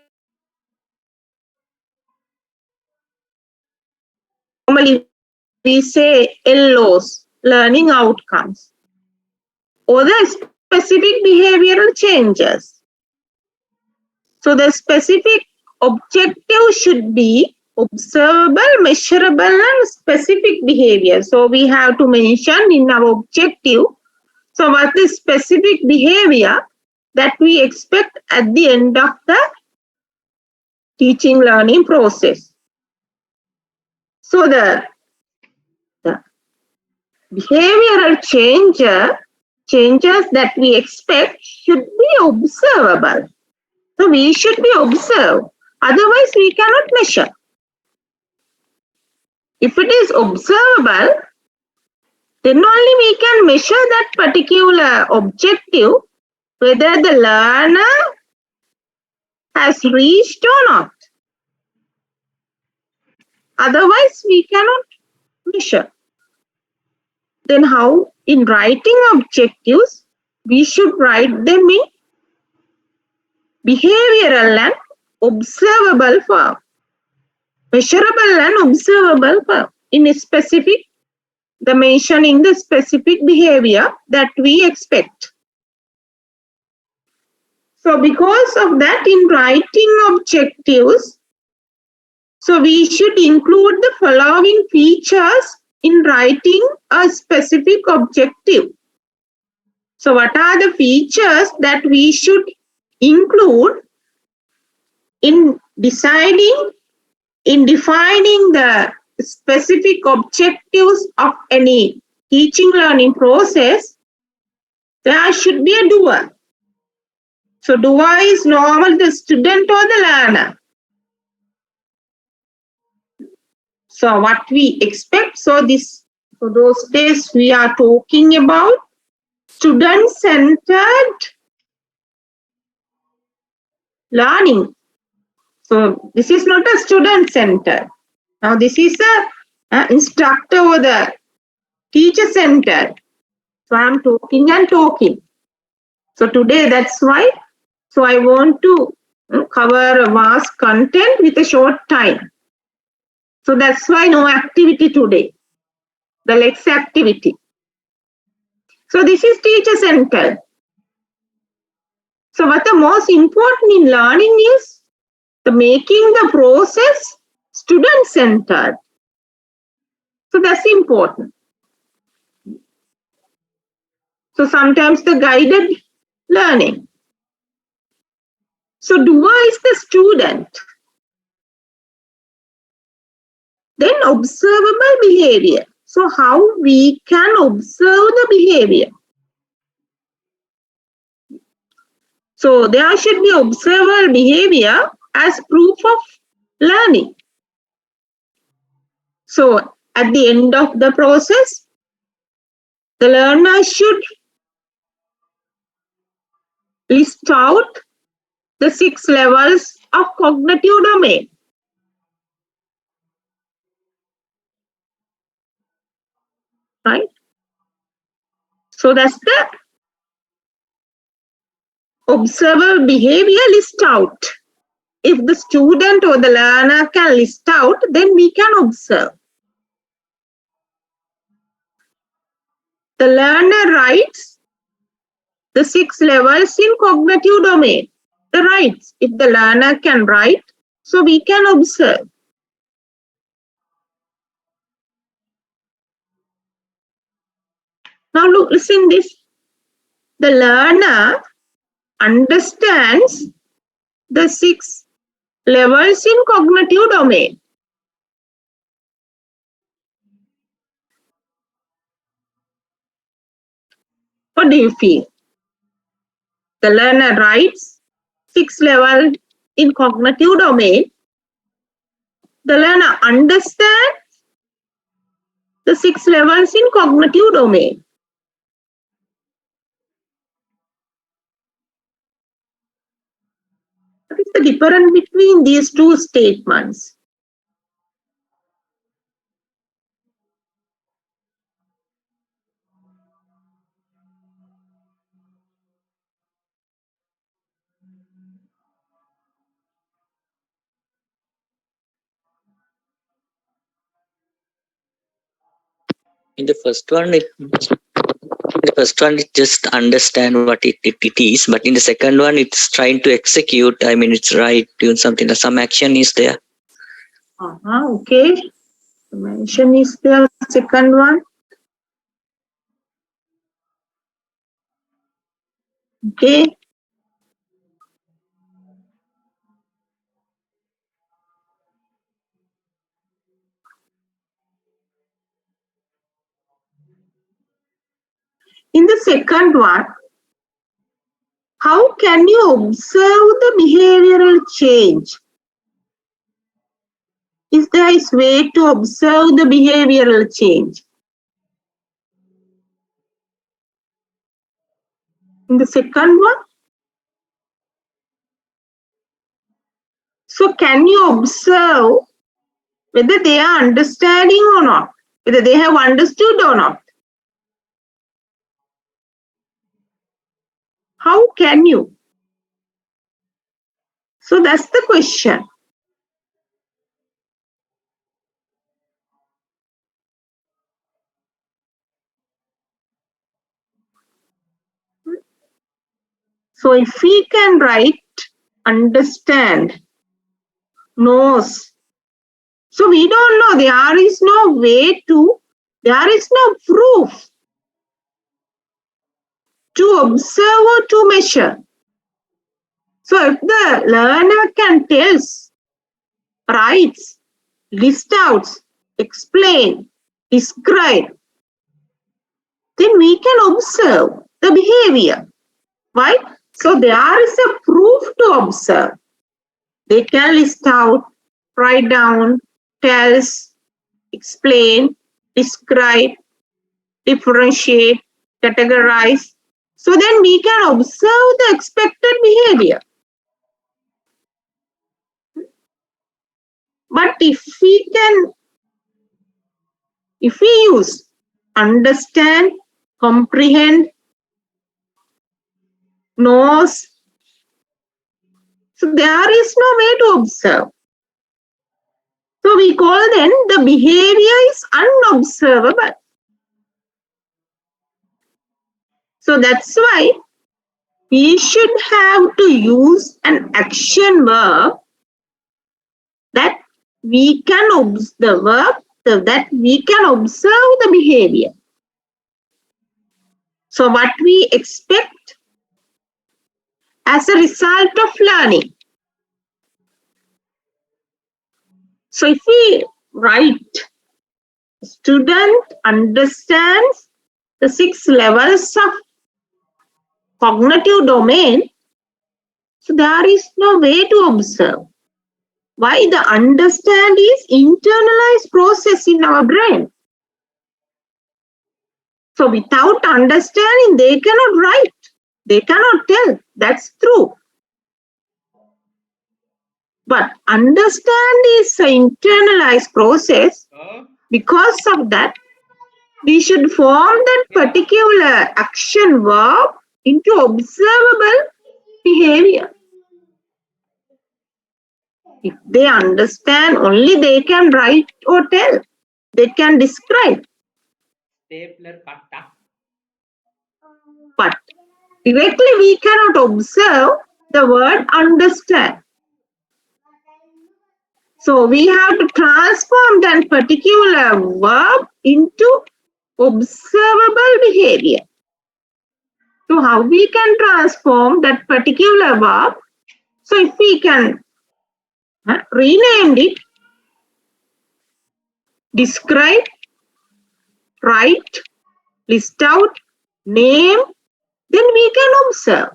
Normally we say LOs, learning outcomes, or the specific behavioral changes. So the specific objective should be observable, measurable and specific behavior. So we have to mention in our objective, so what is specific behavior that we expect at the end of the teaching learning process. So the behavioral changes that we expect should be observable. So we should be observed. Otherwise, we cannot measure. If it is observable, then only we can measure that particular objective, whether the learner has reached or not. Otherwise, we cannot measure. Then how? In writing objectives, we should write them in behavioral and observable form. Measurable and observable form. In a specific, the mentioning the specific behavior that we expect. So because of that, in writing objectives, so we should include the following features in writing a specific objective. So what are the features that we should include in deciding, in defining the specific objectives of any teaching learning process? There should be a doer. So doer is normal the student or the learner. So what we expect, so those days we are talking about student-centered learning. So this is not a student-centered. Now this is a instructor or the teacher-centered. So I am talking and talking. So today that's why. So I want to cover a vast content with a short time. So that's why no activity today. The next activity. So this is teacher-centered. So what the most important in learning is the making the process student-centered. So that's important. So sometimes the guided learning. So doer is the student. Then observable behavior. So how we can observe the behavior. So there should be observable behavior as proof of learning. So at the end of the process, the learner should list out the 6 levels of cognitive domain. Right? So that's the observable behavior list out. If the student or the learner can list out, then we can observe. The learner writes the 6 levels in cognitive domain. The writes. If the learner can write So we can observe. Now look, listen this. The learner understands the 6 levels in cognitive domain. What do you feel? The learner writes 6 levels in cognitive domain. The learner understands the 6 levels in cognitive domain. What is the difference between these two statements? In the first one, it just understand what it is, but in the second one, it's trying to execute. I mean, it's right, doing something. Some action is there. Okay. The mention is there, second one. Okay. In the second one, how can you observe the behavioral change? Is there a way to observe the behavioral change? In the second one? So can you observe whether they are understanding or not? Whether they have understood or not? How can you? So that's the question. So if we can write, understand, knows. So we don't know, there is no way to, there is no proof to observe or to measure. So if the learner can tell, writes, list out, explain, describe, then we can observe the behavior. Right? So there is a proof to observe. They can list out, write down, tells, explain, describe, differentiate, categorize. So then we can observe the expected behavior. But if we use understand, comprehend, knows, so there is no way to observe. So we call then the behavior is unobservable. So that's why we should have to use an action verb that we can observe, that we can observe the behavior. So what we expect as a result of learning. So if we write, student understands the 6 levels of cognitive domain, so there is no way to observe. Why? The understand is internalized process in our brain. So without understanding, they cannot write. They cannot tell. That's true. But understand is an internalized process. Because of that, we should form that particular action verb into observable behavior. If they understand, only they can write or tell. They can describe. Stapler katta. But directly we cannot observe the word understand. So we have to transform that particular verb into observable behavior. So how we can transform that particular verb? So if we can rename it, describe, write, list out, name, then we can observe.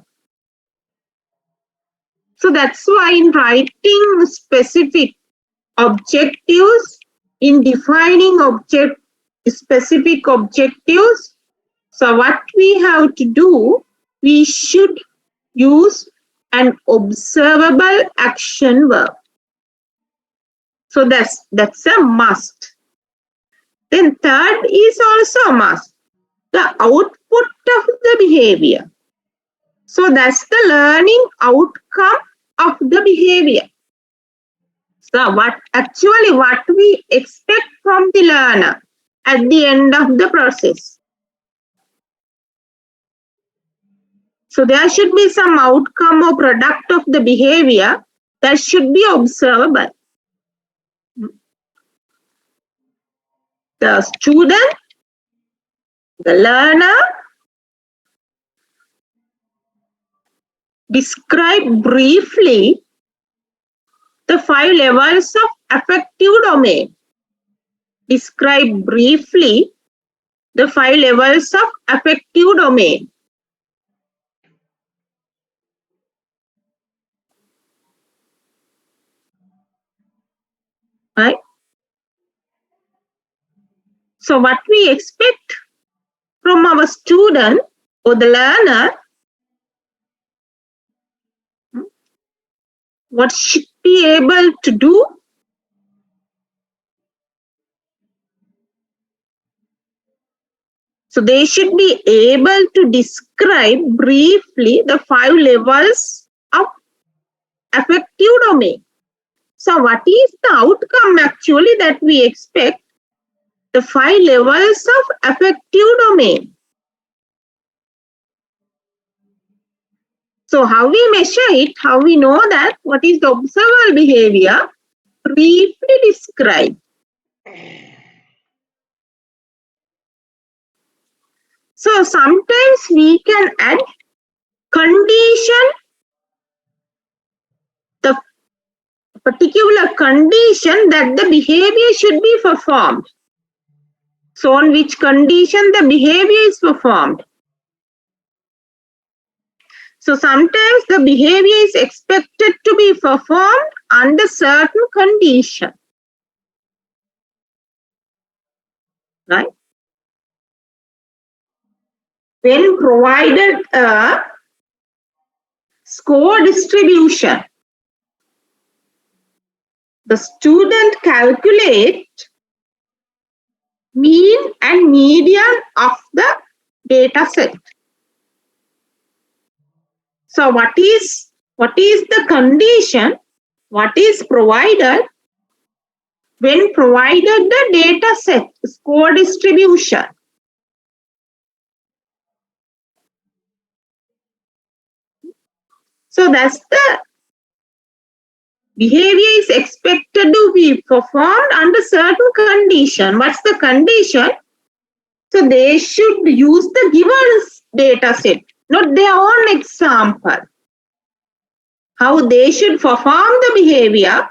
So that's why in writing specific objectives, in defining specific objectives, so what we have to do, we should use an observable action verb. So that's a must. Then third is also a must, the output of the behavior. So that's the learning outcome of the behavior. So what we expect from the learner at the end of the process. So there should be some outcome or product of the behavior that should be observable. The student, the learner, describe briefly the 5 levels of affective domain. Describe briefly the 5 levels of affective domain. Right? So what we expect from our student or the learner, what should be able to do? So they should be able to describe briefly the 5 levels of affective domain. So what is the outcome actually that we expect? The 5 levels of affective domain. So how we measure it, how we know that, what is the observable behavior? Briefly describe. So sometimes we can add condition, the particular condition that the behavior should be performed. So on which condition the behavior is performed. So sometimes the behavior is expected to be performed under certain condition. Right? When provided a score distribution, the student calculate mean and median of the data set. So what is the condition? What is provided when provided the data set score distribution? So that's the behavior is expected to be performed under certain condition. What's the condition? So they should use the given data set, not their own example. How they should perform the behavior,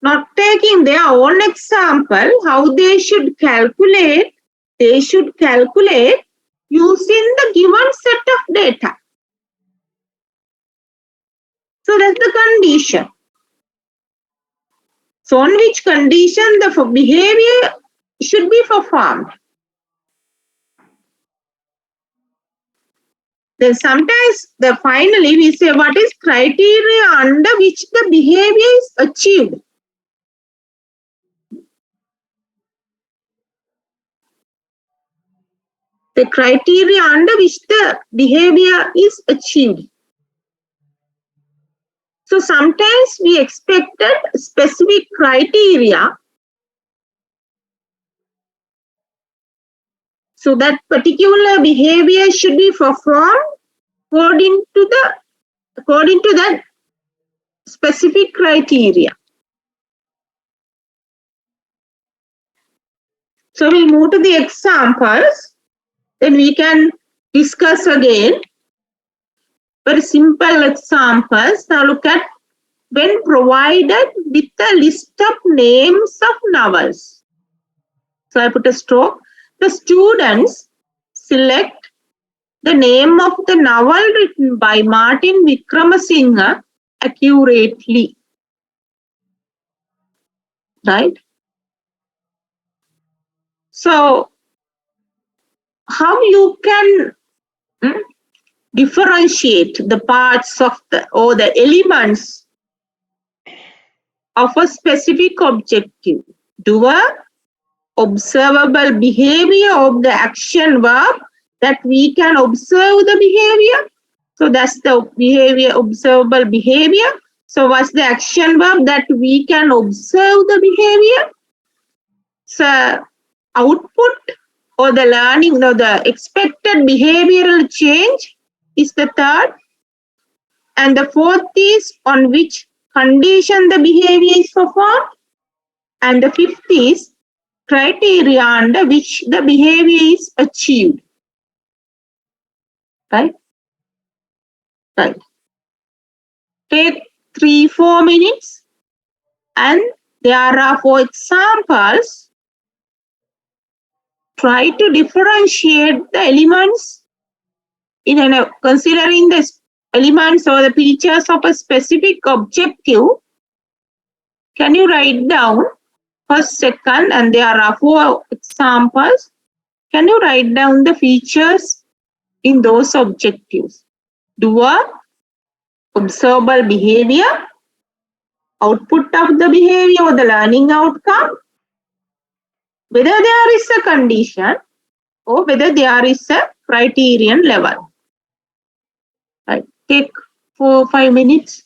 not taking their own example, how they should calculate using the given set of data. So that's the condition. So on which condition the behavior should be performed. Then sometimes finally we say what is criteria under which the behavior is achieved. The criteria under which the behavior is achieved. So sometimes we expected specific criteria. So that particular behavior should be performed according to that specific criteria. So we'll move to the examples. Then we can discuss again. Very simple examples. Now look at when provided with a list of names of novels. So I put a stroke. The students select the name of the novel written by Martin Wickramasinghe accurately. Right? So how you can differentiate the parts of the or the elements of a specific objective? Doer, observable behavior of the action verb that we can observe the behavior. So that's the behavior, observable behavior. So what's the action verb that we can observe the behavior? So output or the learning or the expected behavioral change is the third. And the fourth is on which condition the behavior is performed. And the fifth is criteria under which the behavior is achieved. Right? Right. Take 3-4 minutes and there are 4 examples. Try to differentiate the elements in considering the elements or the features of a specific objective. Can you write down first, second, and there are 4 examples. Can you write down the features in those objectives? Doer, observable behavior, output of the behavior or the learning outcome, whether there is a condition or whether there is a criterion level. Right. Take 4-5 minutes.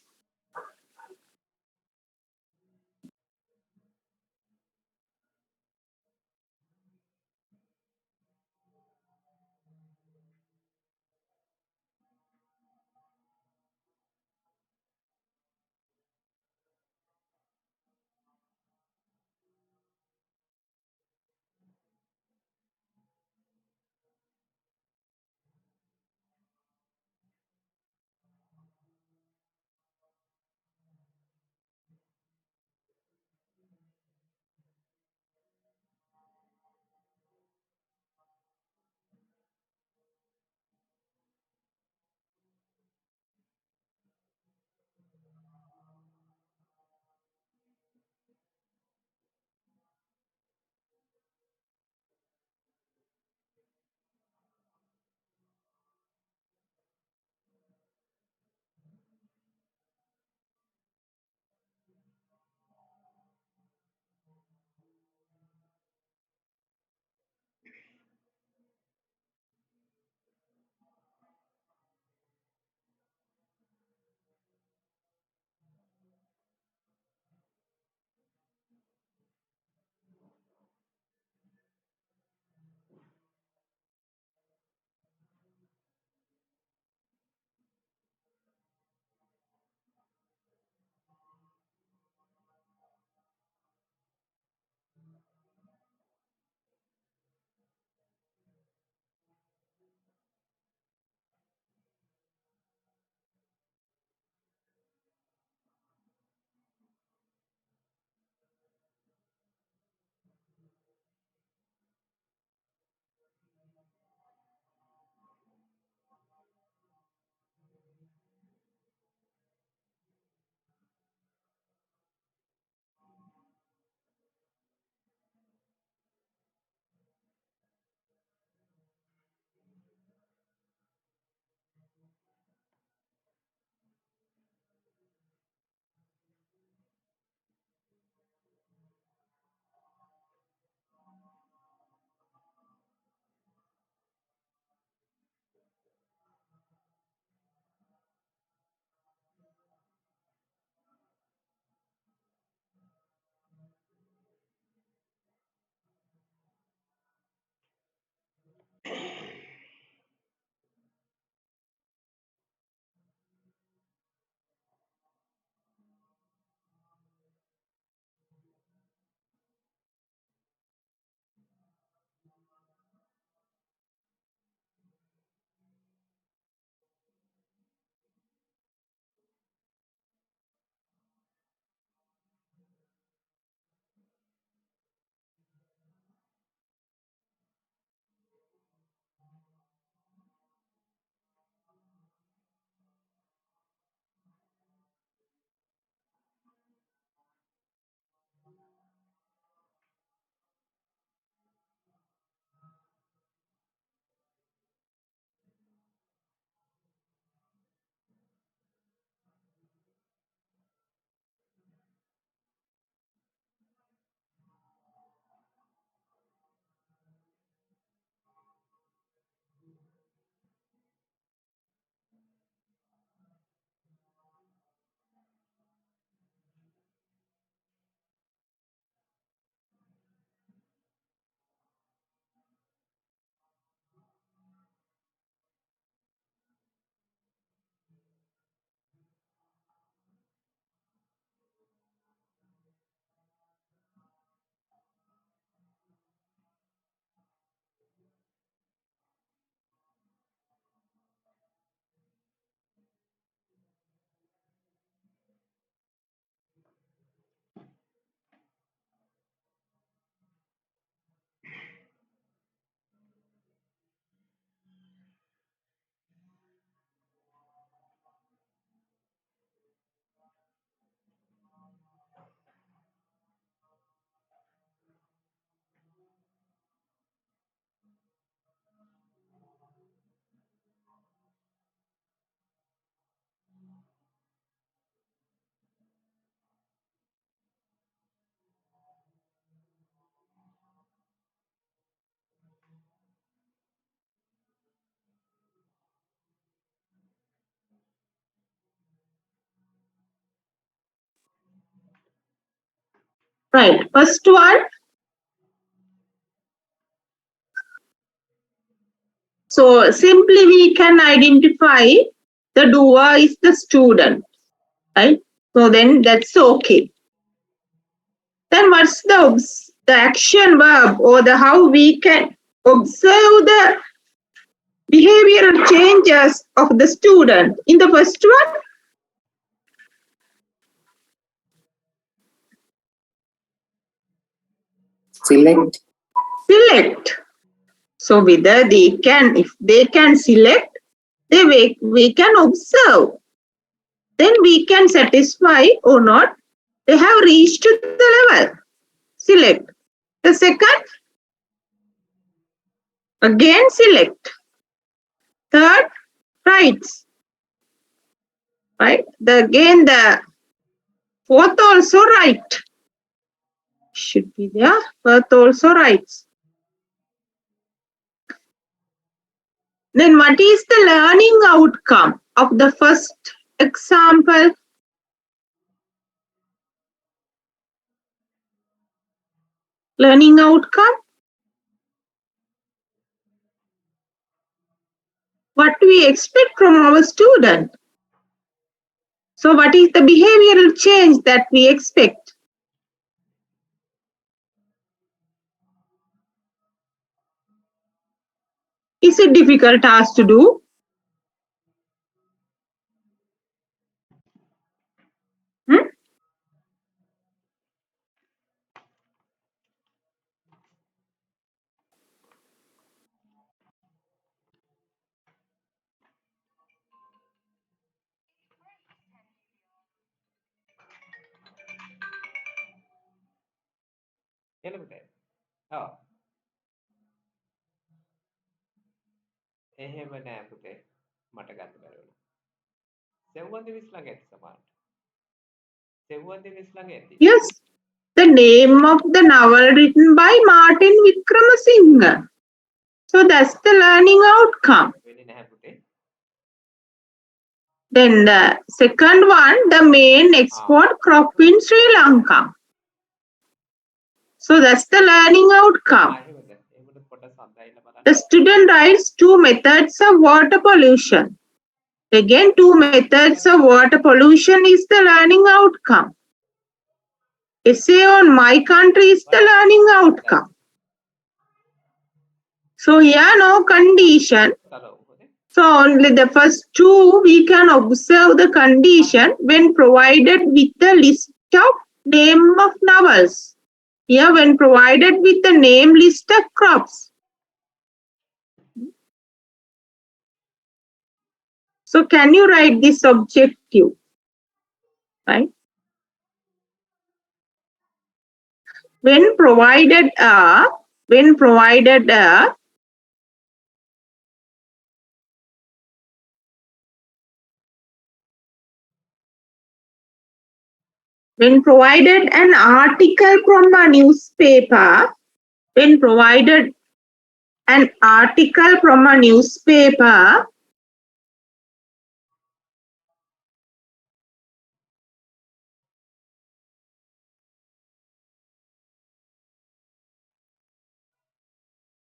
Right. First one. So simply we can identify the doer is the student, right? So then that's okay. Then what's the action verb or the how we can observe the behavioral changes of the student? In the first one, Select. select. So whether they can, if they can select, we can observe. Then we can satisfy or not. They have reached the level. Select. The second, again select. Third, rights. Right? Again the fourth also right. Should be there. Fourth also rights. Then what is the learning outcome of the first example? Learning outcome. What we expect from our student. So what is the behavioral change that we expect? Is it difficult task to do? එළපුතේ. ඔව්. එහෙම නෑ පුතේ. මට ගන්න බැරි වුණා. සෙව්වන්ති 20 ළඟ ඇති සමහරට. සෙව්වන්ති 20 ළඟ ඇති. Yes. The name of the novel written by Martin Wickramasinghe. So that's the learning outcome. වෙන්නේ නැහැ පුතේ. Then the second one, the main export crop in Sri Lanka. So that's the learning outcome. එහෙමද? එහෙමද පොඩ්ඩක් සද්දයිලා බලන්න. The student writes 2 methods of water pollution. Again, 2 methods of water pollution is the learning outcome. Essay on my country is the learning outcome. So here no condition. තලෝ පුතේ. So only the first two we can observe the condition when provided with the list of name of novels. Here when provided with the name list of crops. So can you write this objective? Right? When provided a when provided an article from a newspaper, when provided an article from a newspaper,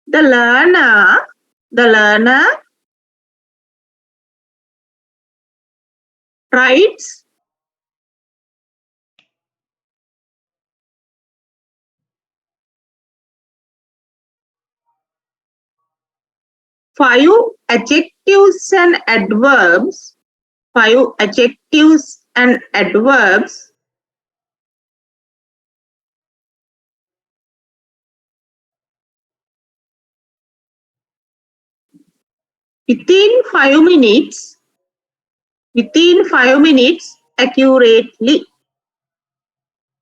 the learner writes five adjectives and adverbs, within 5 minutes accurately.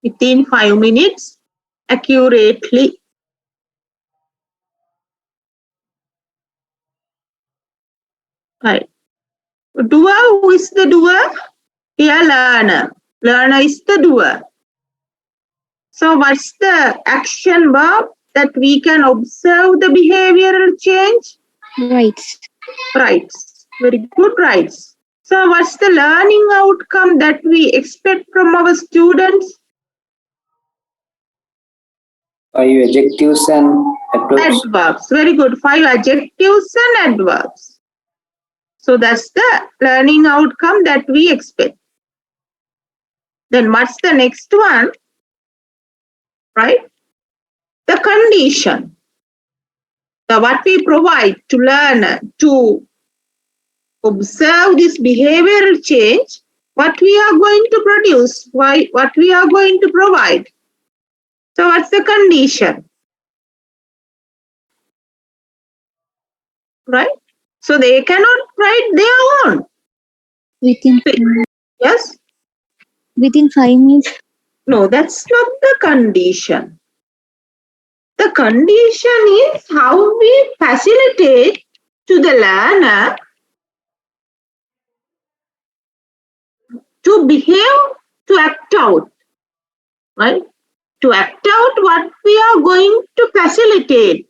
Within 5 minutes accurately. Right. Doer, who is the doer? Here, learner. Learner is the doer. So what's the action verb that we can observe the behavioral change? Rights. Rights. Very good, rights. So what's the learning outcome that we expect from our students? 5 adjectives and adverbs. Adverbs. Very good. 5 adjectives and adverbs. So that's the learning outcome that we expect. Then what's the next one? Right? The condition. So what we provide to learner to observe this behavioral change, what we are going to produce, what we are going to provide. So what's the condition? Right? So they cannot write their own. Within Yes? within 5 minutes. No, that's not the condition. The condition is how we facilitate to the learner to behave, to act out. Right? To act out what we are going to facilitate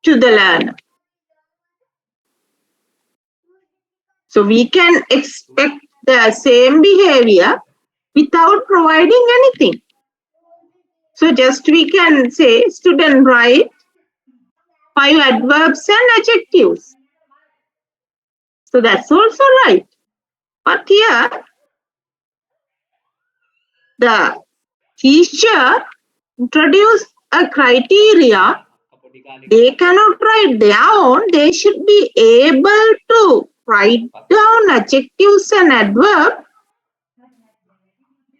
to the learner. So we can expect the same behavior without providing anything. So just we can say student write 5 adverbs and adjectives. So that's also right. But here the teacher introduced a criteria. They cannot write their own. They should be able to write down adjectives and adverbs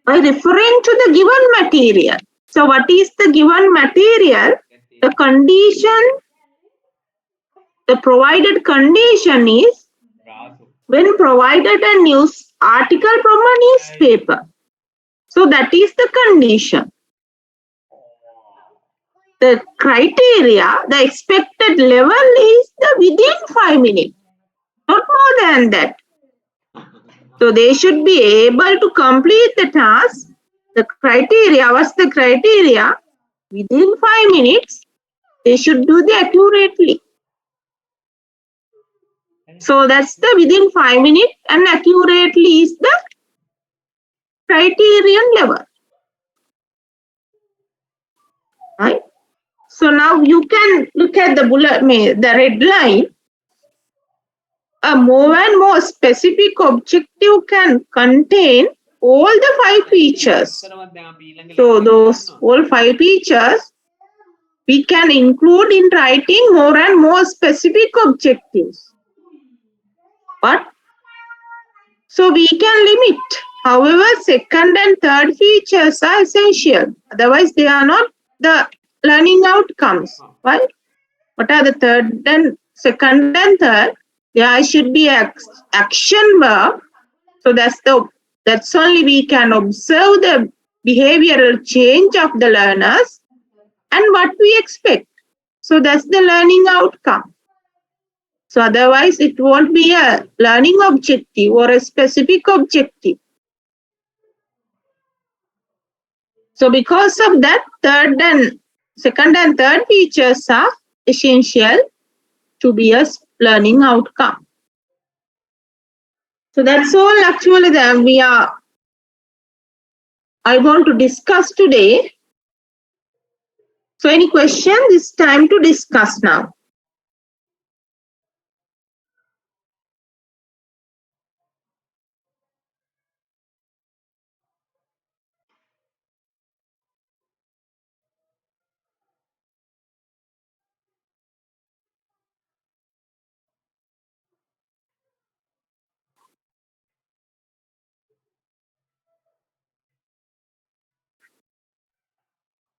by referring to the given material. So what is the given material? The condition, the provided condition is when provided a news article from a newspaper. So that is the condition. The criteria, the expected level is the within 5 minutes, not more than that. So they should be able to complete the task. The criteria, what's the criteria? Within 5 minutes, they should do the accurately. So that's the within 5 minutes and accurately is the criterion level. Right? So now you can look at the bullet, the red line. A more and more specific objective can contain all the 5 features. So those all 5 features we can include in writing more and more specific objectives. But so we can limit. However, second and third features are essential. Otherwise, they are not the learning outcomes. Right? What are the third and second and third? There should be action verb. So that's only we can observe the behavioral change of the learners and what we expect. So that's the learning outcome. So otherwise it won't be a learning objective or a specific objective. So because of that, second and third features are essential to be a learning outcome. So that's all actually that I want to discuss today. So any question? It's time to discuss now.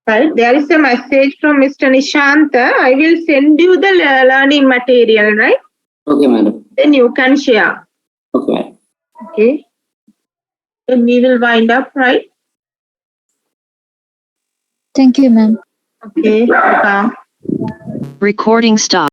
Right, there is a message from Mr. Nishanta. I will send you the learning material, right? Okay, madam. Then you can share. Okay, madam. Okay. Then we will wind up, right? Thank you, ma'am. Okay. Recording stop.